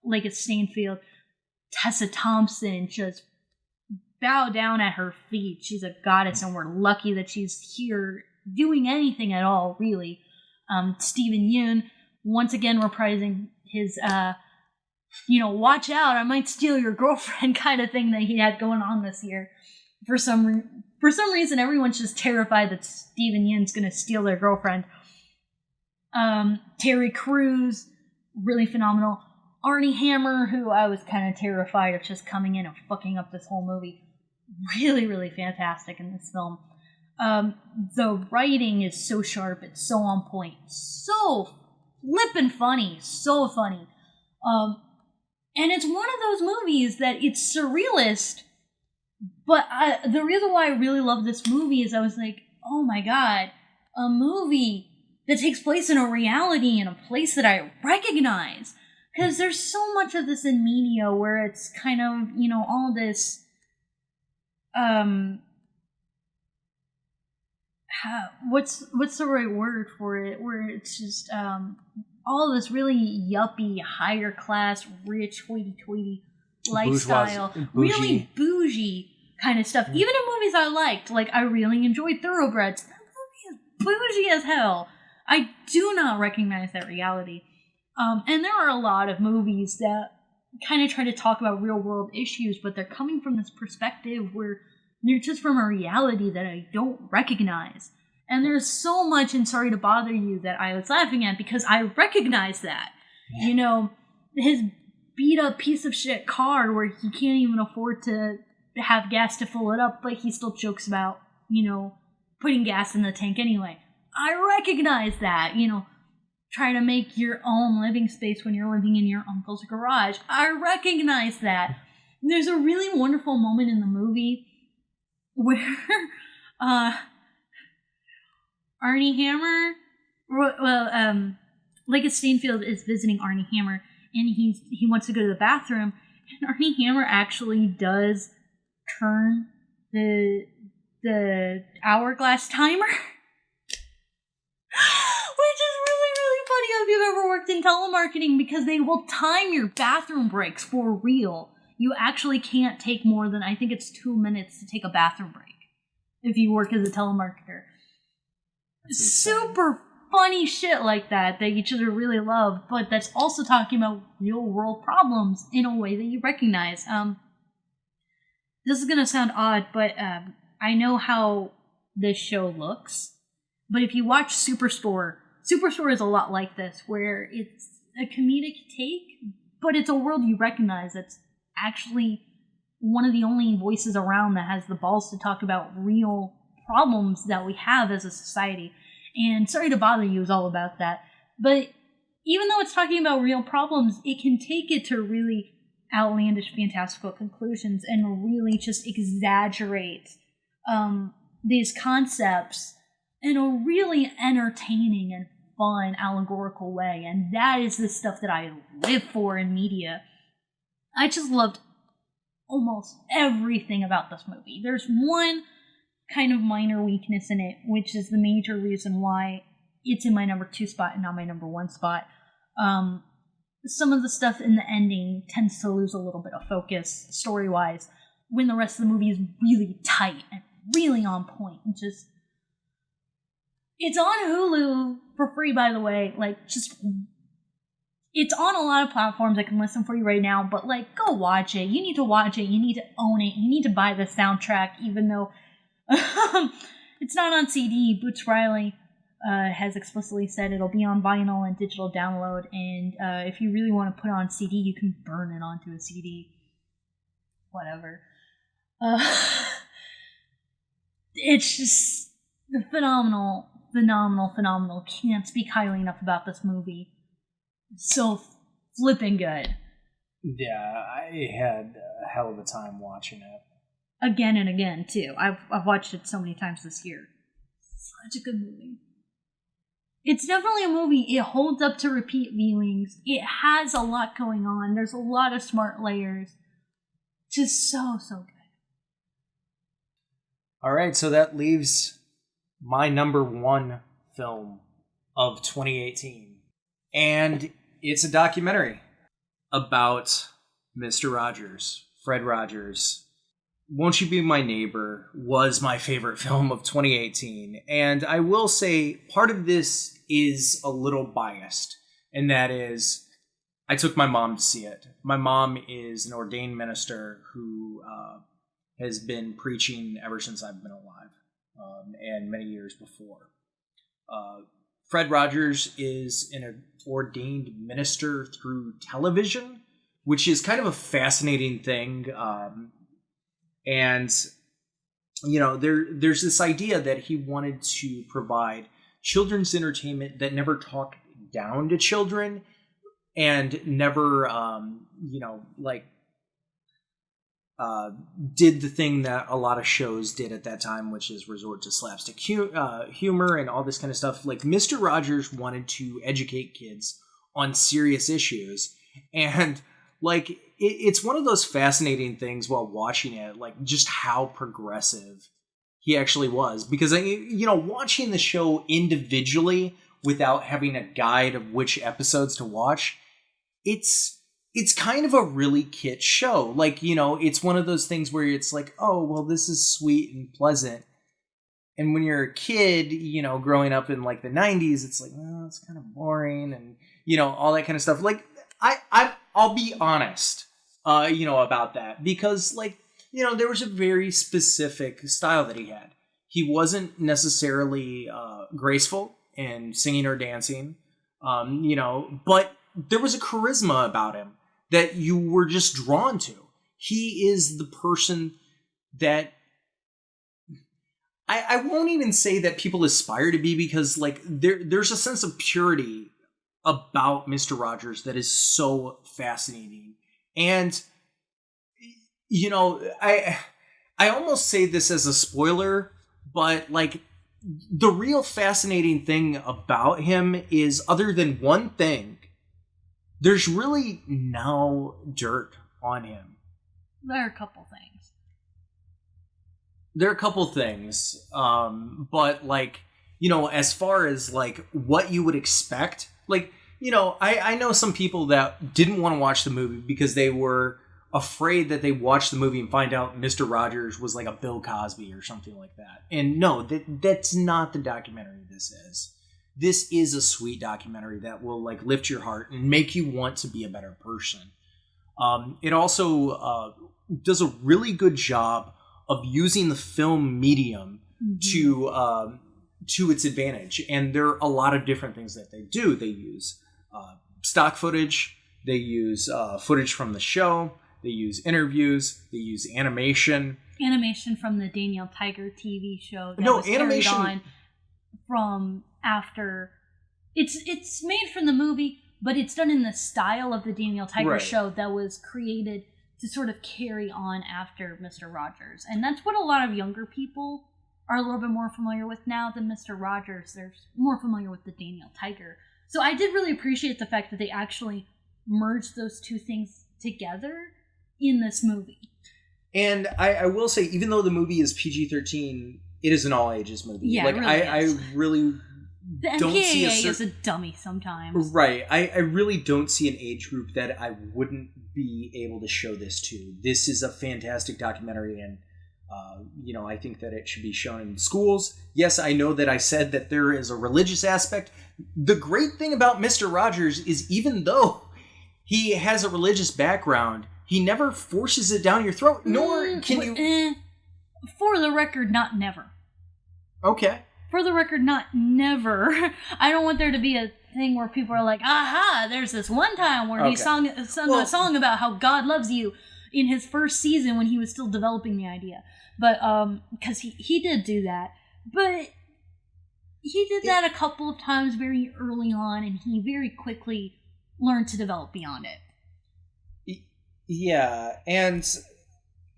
Like at Stainfield, Tessa Thompson just bow down at her feet. She's a goddess, and we're lucky that she's here doing anything at all, really. Steven Yeun, once again reprising his, watch out, I might steal your girlfriend kind of thing that he had going on this year. For some reason, everyone's just terrified that Steven Yeun's going to steal their girlfriend. Terry Crews, really phenomenal. Arnie Hammer, who I was kind of terrified of just coming in and fucking up this whole movie. Really, really fantastic in this film. The writing is so sharp, it's so on point, so flippin' funny, so funny. And it's one of those movies that it's surrealist, But the reason why I really love this movie is I was like, oh my god, a movie that takes place in a reality in a place that I recognize. Because there's so much of this in media where it's kind of, all this, what's the right word for it? Where it's just, all this really yuppie, higher class, rich, hoity-toity lifestyle. Really bougie kind of stuff. Even in movies I liked, like I really enjoyed Thoroughbreds. That movie is bougie as hell. I do not recognize that reality. And there are a lot of movies that kind of try to talk about real world issues, but they're coming from this perspective where they're just from a reality that I don't recognize. And there's so much in Sorry to Bother You that I was laughing at because I recognize that. Yeah. His beat up piece of shit car where he can't even afford to have gas to fill it up, but he still jokes about, putting gas in the tank anyway. I recognize that, trying to make your own living space when you're living in your uncle's garage. I recognize that. There's a really wonderful moment in the movie where Arnie Hammer, Leggett Stainfield is visiting Arnie Hammer, and he wants to go to the bathroom, and Arnie Hammer actually does turn the hourglass timer. Which is really, really funny if you've ever worked in telemarketing, because they will time your bathroom breaks for real. You actually can't take more than, I think it's 2 minutes to take a bathroom break if you work as a telemarketer. Super funny shit like that you just really love, but that's also talking about real world problems in a way that you recognize. This is gonna sound odd, but I know how this show looks. But if you watch Superstore is a lot like this, where it's a comedic take, but it's a world you recognize. That's actually one of the only voices around that has the balls to talk about real problems that we have as a society. And Sorry to Bother You is all about that. But even though it's talking about real problems, it can take it to really outlandish, fantastical conclusions and really just exaggerate these concepts in a really entertaining and fun, allegorical way. And that is the stuff that I live for in media. I just loved almost everything about this movie. There's one kind of minor weakness in it, which is the major reason why it's in my number 2 spot and not my number 1 spot. Some of the stuff in the ending tends to lose a little bit of focus, story-wise, when the rest of the movie is really tight and really on point. And just, it's on Hulu for free, by the way. It's on a lot of platforms. I can listen for you right now, but go watch it. You need to watch it. You need to own it. You need to buy the soundtrack, even though it's not on CD. Boots Riley has explicitly said it'll be on vinyl and digital download, and if you really want to put it on CD, you can burn it onto a CD. Whatever. It's just phenomenal. Can't speak highly enough about this movie. So flipping good. Yeah, I had a hell of a time watching it. Again and again, too. I've watched it so many times this year. Such a good movie. It's definitely a movie. It holds up to repeat viewings. It has a lot going on. There's a lot of smart layers. Just so good. All right, so that leaves my number 1 film of 2018. And it's a documentary about Mr. Rogers, Fred Rogers. Won't You Be My Neighbor was my favorite film of 2018. And I will say part of this is a little biased, and that is I took my mom to see it. My mom is an ordained minister who has been preaching ever since I've been alive, and many years before. Fred Rogers is an ordained minister through television, which is kind of a fascinating thing. And, there's this idea that he wanted to provide children's entertainment that never talked down to children and never, did the thing that a lot of shows did at that time, which is resort to slapstick humor and all this kind of stuff. Like, Mr. Rogers wanted to educate kids on serious issues. And, like, it's one of those fascinating things while watching it, like, just how progressive he actually was. Because, watching the show individually without having a guide of which episodes to watch, it's kind of a really kitsch show. Like, it's one of those things where it's like, oh, well, this is sweet and pleasant. And when you're a kid, growing up in like the 90s, it's like, well, it's kind of boring and, all that kind of stuff. Like, I'll be honest, about that, because, like, there was a very specific style that he had. He wasn't necessarily graceful in singing or dancing, but there was a charisma about him that you were just drawn to. He is the person that I won't even say that people aspire to be, because, like, there's a sense of purity about Mr. Rogers that is so fascinating. And, I almost say this as a spoiler, but, like, the real fascinating thing about him is, other than one thing, there's really no dirt on him. There are a couple things. But, like, as far as, like, what you would expect, like, I know some people that didn't want to watch the movie because they were afraid that they watched the movie and find out Mr. Rogers was like a Bill Cosby or something like that. And no, that's not the documentary this is. This is a sweet documentary that will, like, lift your heart and make you want to be a better person. It also does a really good job of using the film medium to its advantage. And there are a lot of different things that they do. They use stock footage. They use footage from the show. They use interviews. They use animation. Animation from the Daniel Tiger TV show. Animation carried on from after. It's made from the movie, but it's done in the style of the Daniel Tiger show that was created to sort of carry on after Mr. Rogers. And that's what a lot of younger people are a little bit more familiar with now than Mr. Rogers. They're more familiar with the Daniel Tiger. So I did really appreciate the fact that they actually merged those two things together in this movie. And I will say, even though the movie is PG-13, it is an all-ages movie. Yeah, like, it really is. I really the don't see is a dummy sometimes. Right. I really don't see an age group that I wouldn't be able to show this to. This is a fantastic documentary, and I think that it should be shown in schools. Yes, I know that I said that there is a religious aspect. The great thing about Mr. Rogers is, even though he has a religious background, he never forces it down your throat, nor can you... For the record, not never. Okay. For the record, not never. I don't want there to be a thing where people are like, aha, there's this one time where he sung a song about how God loves you in his first season when he was still developing the idea. But, because he did do that. But he did that a couple of times very early on, and he very quickly learned to develop beyond it. Yeah, and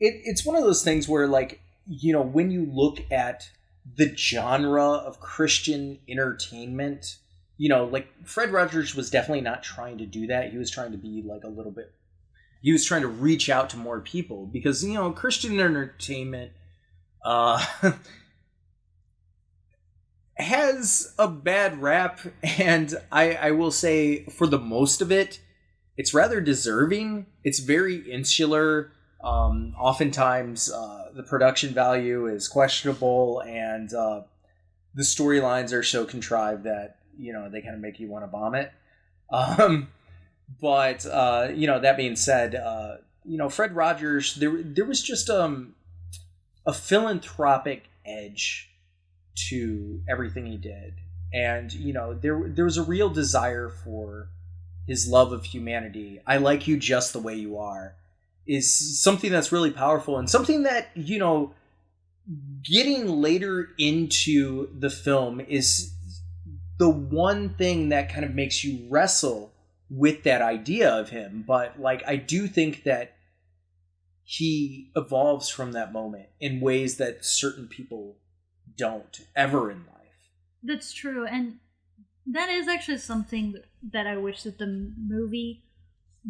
it's one of those things where, like, when you look at the genre of Christian entertainment, like, Fred Rogers was definitely not trying to do that. He was trying to be, like, he was trying to reach out to more people, because, Christian entertainment has a bad rap, and I will say, for the most of it, it's rather deserving. It's very insular. Oftentimes, the production value is questionable, and the storylines are so contrived that, they kind of make you want to vomit. But that being said, Fred Rogers, there was just a philanthropic edge to everything he did. And, there was a real desire for his love of humanity. I like you just the way you are, is something that's really powerful, and something that, getting later into the film is the one thing that kind of makes you wrestle with that idea of him. But, like, I do think that he evolves from that moment in ways that certain people don't ever in life. That's true, and that is actually something that I wish that the movie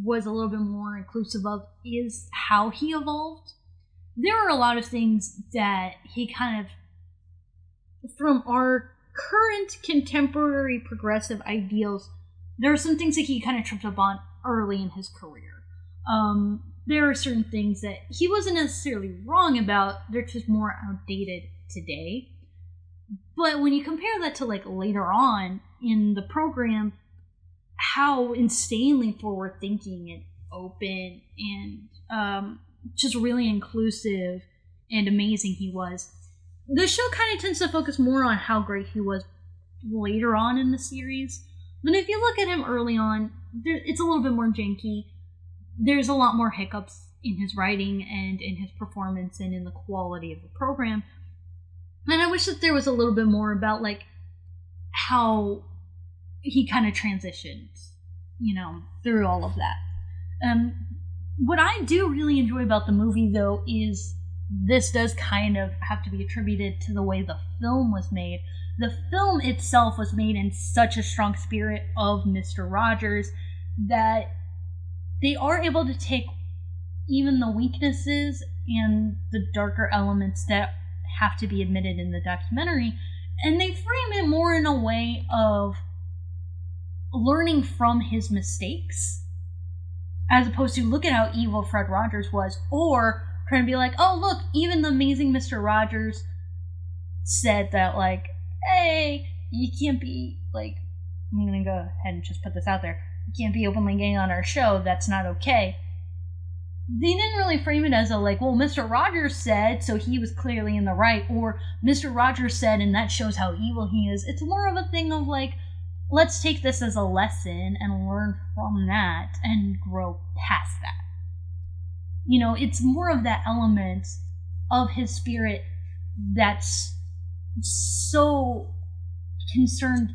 was a little bit more inclusive of, is how he evolved. There are a lot of things that he kind of, from our current contemporary progressive ideals, there are some things that he kind of tripped up on early in his career. There are certain things that he wasn't necessarily wrong about, they're just more outdated today. But when you compare that to like later on in the program, how insanely forward thinking and open and just really inclusive and amazing he was, the show kind of tends to focus more on how great he was later on in the series. But if you look at him early on, it's a little bit more janky. There's a lot more hiccups in his writing and in his performance and in the quality of the program. And I wish that there was a little bit more about like how he kind of transitioned, through all of that. What I do really enjoy about the movie, though, is this does kind of have to be attributed to the way the film was made. The film itself was made in such a strong spirit of Mr. Rogers that they are able to take even the weaknesses and the darker elements that have to be admitted in the documentary, and they frame it more in a way of learning from his mistakes, as opposed to look at how evil Fred Rogers was, or trying to be like, oh look, even the amazing Mr. Rogers said that, like, hey, you can't be, like, I'm gonna go ahead and just put this out there, you can't be openly gay on our show, that's not okay. They didn't really frame it as a, like, well, Mr. Rogers said, so he was clearly in the right, or Mr. Rogers said, and that shows how evil he is. It's more of a thing of, like, let's take this as a lesson and learn from that and grow past that. It's more of that element of his spirit that's so concerned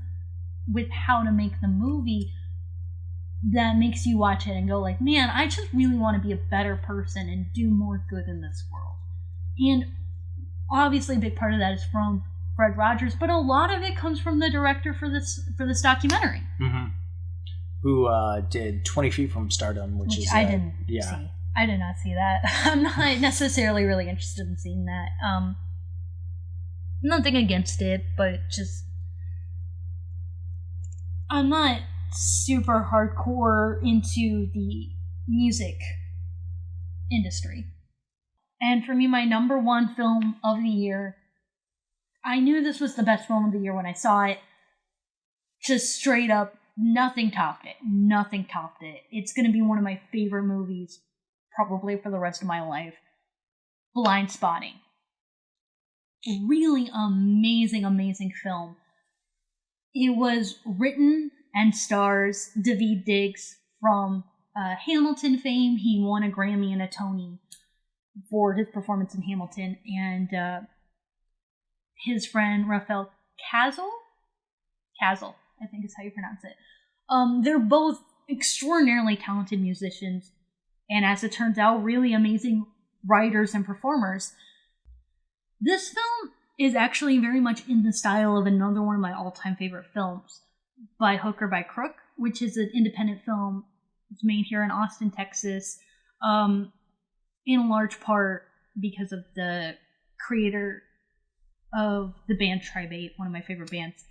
with how to make the movie that makes you watch it and go like, man, I just really want to be a better person and do more good in this world. And obviously a big part of that is from Fred Rogers, but a lot of it comes from the director for this documentary. Mm-hmm. Who did 20 Feet from Stardom, which is... I didn't see. I did not see that. I'm not necessarily really interested in seeing that. Nothing against it, but just... I'm not super hardcore into the music industry. And for me, my number one film of the year, I knew this was the best film of the year when I saw it. Just straight up, nothing topped it. Nothing topped it. It's going to be one of my favorite movies, probably for the rest of my life. Blind Spotting. Really amazing, amazing film. It was written and stars Daveed Diggs from Hamilton fame. He won a Grammy and a Tony for his performance in Hamilton. And his friend Raphael Casel, I think is how you pronounce it. They're both extraordinarily talented musicians, and as it turns out, really amazing writers and performers. This film is actually very much in the style of another one of my all-time favorite films, By Hook or by Crook, which is an independent film. It's made here in Austin, Texas, in large part because of the creator of the band Tribe 8, one of my favorite bands.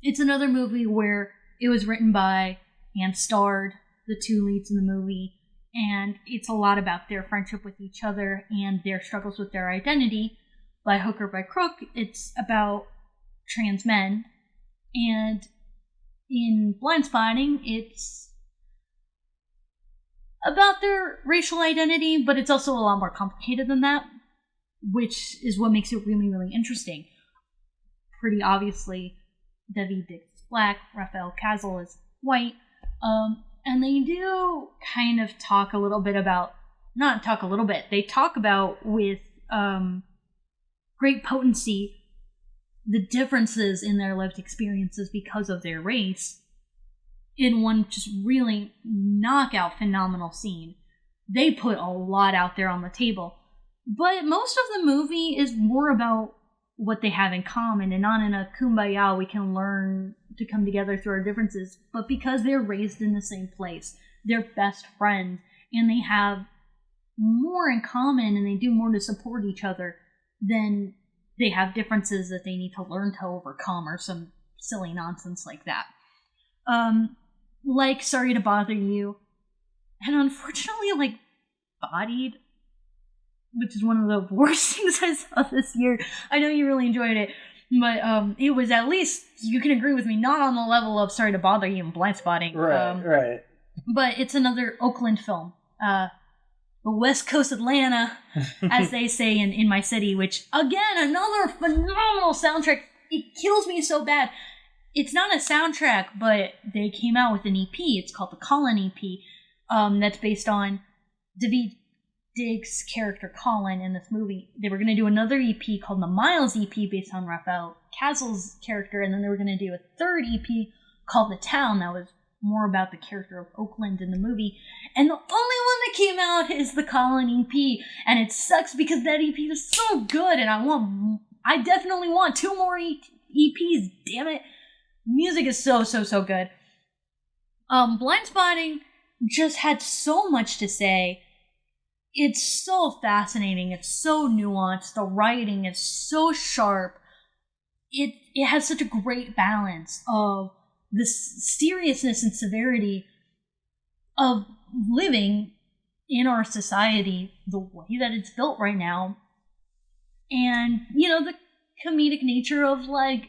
It's another movie where it was written by and starred the two leads in the movie, and it's a lot about their friendship with each other and their struggles with their identity. By Hook or by Crook, it's about trans men, and in Blind Spotting, it's about their racial identity, but it's also a lot more complicated than that, which is what makes it really, really interesting. Pretty obviously, Daveed Diggs is black, Raphael Casel is white, and they do kind of talk a little bit about, not talk a little bit, they talk about with great potency the differences in their lived experiences because of their race in one just really knockout phenomenal scene they put a lot out there on the table. But most of the movie is more about what they have in common, and not in a kumbaya, we can learn to come together through our differences, but because they're raised in the same place, they're best friends, and they have more in common, and they do more to support each other than they have differences that they need to learn to overcome, or some silly nonsense like that. Like Sorry to Bother You, and unfortunately, like Bodied, which is one of the worst things I saw this year. I know you really enjoyed it, but it was, at least, you can agree with me, not on the level of Sorry to Bother You and Blindspotting. Right. But it's another Oakland film. The West Coast Atlanta, as they say in my city, which, again, another phenomenal soundtrack. It kills me so bad. It's not a soundtrack, but they came out with an EP. It's called the Colin EP. That's based on David Diggs' character Colin in this movie. They were going to do another EP called the Miles EP based on Raphael Castle's character, and then they were going to do a third EP called The Town that was more about the character of Oakland in the movie. And the only one that came out is the Colin EP, and it sucks because that EP is so good, and I definitely want 2 more EPs, damn it. Music is so good. Blindspotting just had so much to say. It's so fascinating. It's so nuanced. The writing is so sharp. It has such a great balance of the seriousness and severity of living in our society the way that it's built right now. And, the comedic nature of, like,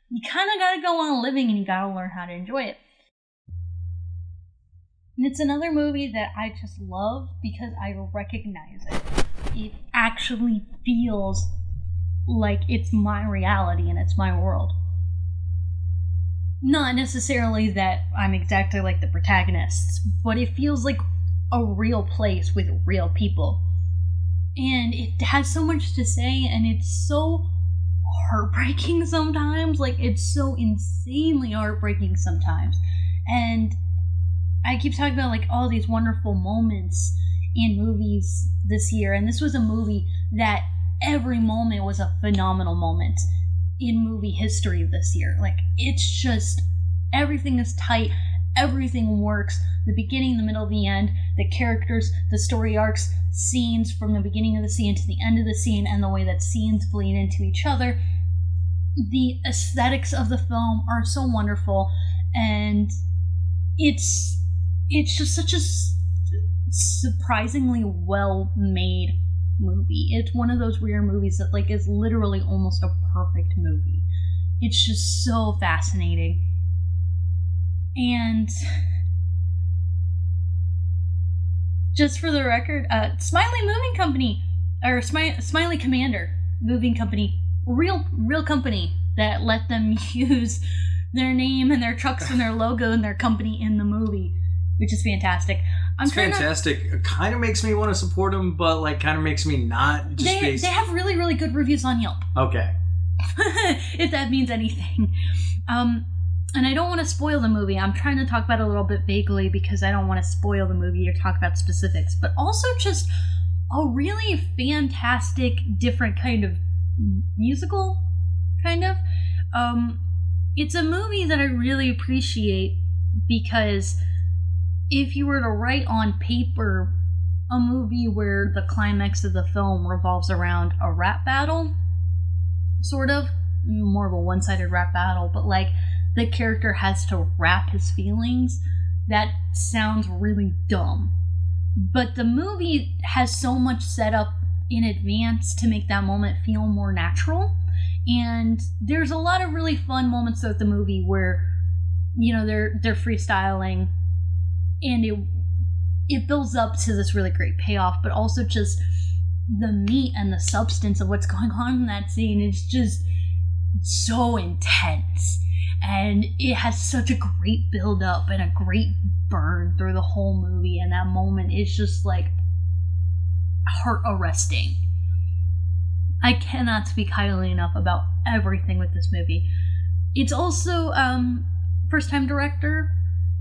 you kind of gotta go on living and you gotta learn how to enjoy it. And it's another movie that I just love because I recognize it. It actually feels like it's my reality and it's my world. Not necessarily that I'm exactly like the protagonists, but it feels like a real place with real people. And it has so much to say, and it's so heartbreaking sometimes. Like, it's so insanely heartbreaking sometimes. And I keep talking about, like, all these wonderful moments in movies this year, and this was a movie that every moment was a phenomenal moment in movie history this year. Like, it's just, everything is tight, everything works, the beginning, the middle, the end, the characters, the story arcs, scenes from the beginning of the scene to the end of the scene, and the way that scenes bleed into each other. The aesthetics of the film are so wonderful, and it's just such a surprisingly well-made movie. It's one of those rare movies that, like, is literally almost a perfect movie. It's just so fascinating. And just for the record, Smiley Moving Company, or Smiley Commander Moving Company, real company that let them use their name and their trucks and their logo and their company in the movie, which is fantastic. It's fantastic. It kind of makes me want to support them, but, like, kind of makes me not. They have really, really good reviews on Yelp. Okay. If that means anything. And I don't want to spoil the movie. I'm trying to talk about it a little bit vaguely because I don't want to spoil the movie or talk about specifics. But also just a really fantastic, different kind of musical, kind of. It's a movie that I really appreciate because if you were to write on paper a movie where the climax of the film revolves around a rap battle, sort of, more of a one-sided rap battle, but, like, the character has to rap his feelings, that sounds really dumb. But the movie has so much set up in advance to make that moment feel more natural. And there's a lot of really fun moments throughout the movie where, they're freestyling, and it builds up to this really great payoff, but also just the meat and the substance of what's going on in that scene is just so intense. And it has such a great build up and a great burn through the whole movie, and that moment is just, like, heart arresting. I cannot speak highly enough about everything with this movie. It's also first time director,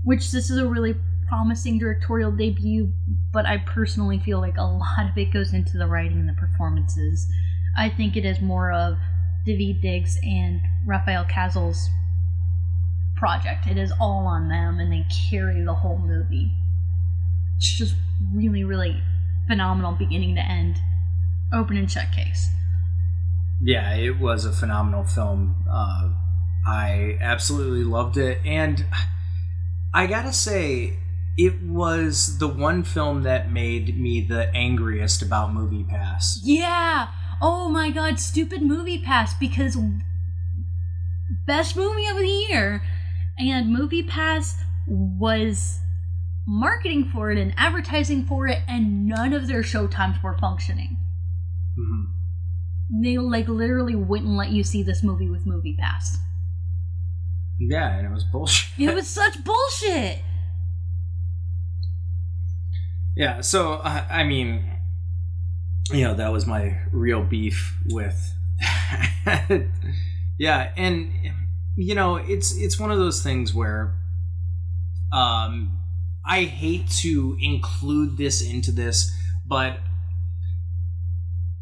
which this is a really promising directorial debut, but I personally feel like a lot of it goes into the writing and the performances. I think it is more of Daveed Diggs and Rafael Cazel's project. It is all on them, and they carry the whole movie. It's just really, really phenomenal beginning to end. Open and shut case. Yeah, it was a phenomenal film. I absolutely loved it, and I gotta say, it was the one film that made me the angriest about MoviePass. Yeah! Oh my god, stupid MoviePass, because best movie of the year, and MoviePass was marketing for it and advertising for it, and none of their showtimes were functioning. Mm-hmm. They literally wouldn't let you see this movie with MoviePass. Yeah, and it was bullshit. It was such bullshit. Yeah, so I mean, that was my real beef with that. Yeah, and it's one of those things where I hate to include this into this, but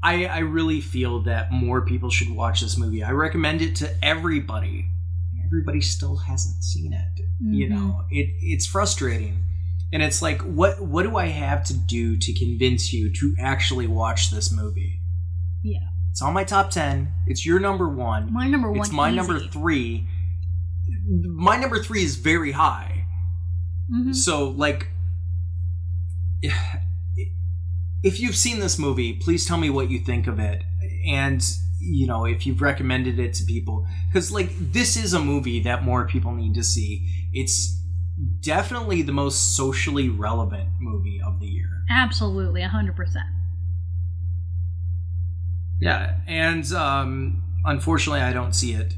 I really feel that more people should watch this movie. I recommend it to everybody. Everybody still hasn't seen it. Mm-hmm. It's frustrating. And it's like, what do I have to do to convince you to actually watch this movie? Yeah. It's on my top 10. It's your number 1. My number 1. It's my number 3. My number 3 is very high. Mm-hmm. So, if you've seen this movie, please tell me what you think of it. And, if you've recommended it to people. Because, this is a movie that more people need to see. It's definitely the most socially relevant movie of the year. Absolutely, 100%. Yeah, and unfortunately I don't see it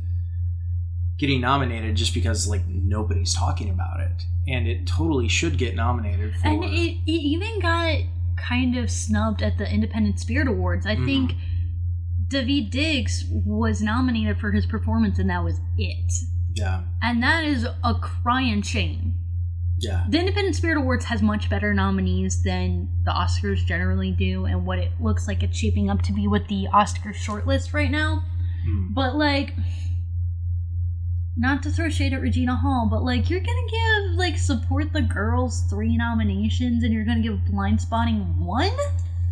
getting nominated just because nobody's talking about it. And it totally should get nominated for... And it even got kind of snubbed at the Independent Spirit Awards. I think Daveed Diggs was nominated for his performance, and that was it. Yeah. And that is a crying shame. Yeah. The Independent Spirit Awards has much better nominees than the Oscars generally do, and what it looks like it's shaping up to be with the Oscars shortlist right now. But, not to throw shade at Regina Hall, but, you're gonna give, Support the Girls 3 nominations, and you're gonna give Blind Spotting 1?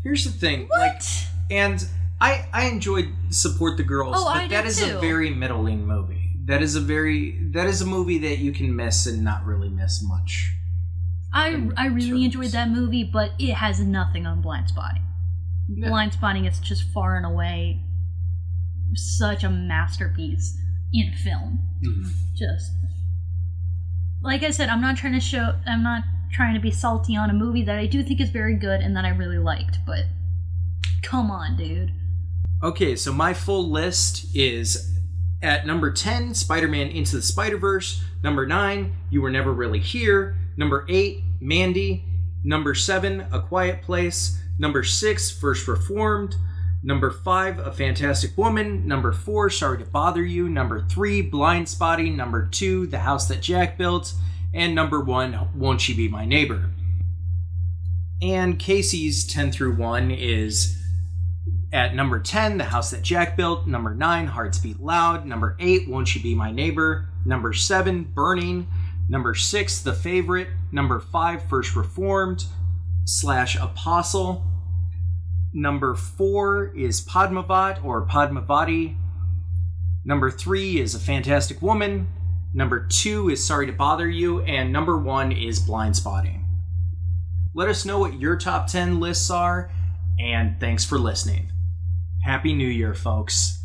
Here's the thing. What? And I enjoyed Support the Girls, but that is a very middling movie. That is a movie that you can miss and not really miss much. I really enjoyed that movie, but it has nothing on Blind Spotting. Yeah. Blind Spotting is just far and away such a masterpiece in film. Mm-hmm. Just like I said, I'm not trying to be salty on a movie that I do think is very good and that I really liked, but come on, dude. Okay, so my full list is at number 10, Spider-Man Into the Spider-Verse. Number 9, You Were Never Really Here. Number 8, Mandy. Number 7, A Quiet Place. Number 6, First Reformed. Number 5, A Fantastic Woman. Number 4, Sorry to Bother You. Number 3, Blind Spotting. Number 2, The House That Jack Built. And number 1, Won't She Be My Neighbor? And Casey's 10 through 1 is... At number 10, The House That Jack Built. Number 9, Hearts Beat Loud. Number 8, Won't You Be My Neighbor? Number 7, Burning. Number 6, The Favorite. Number 5, First Reformed / Apostle. Number 4 is Padmavat or Padmavati. Number 3 is A Fantastic Woman. Number 2 is Sorry to Bother You. And number 1 is Blind Spotting. Let us know what your top 10 lists are. And thanks for listening. Happy New Year, folks.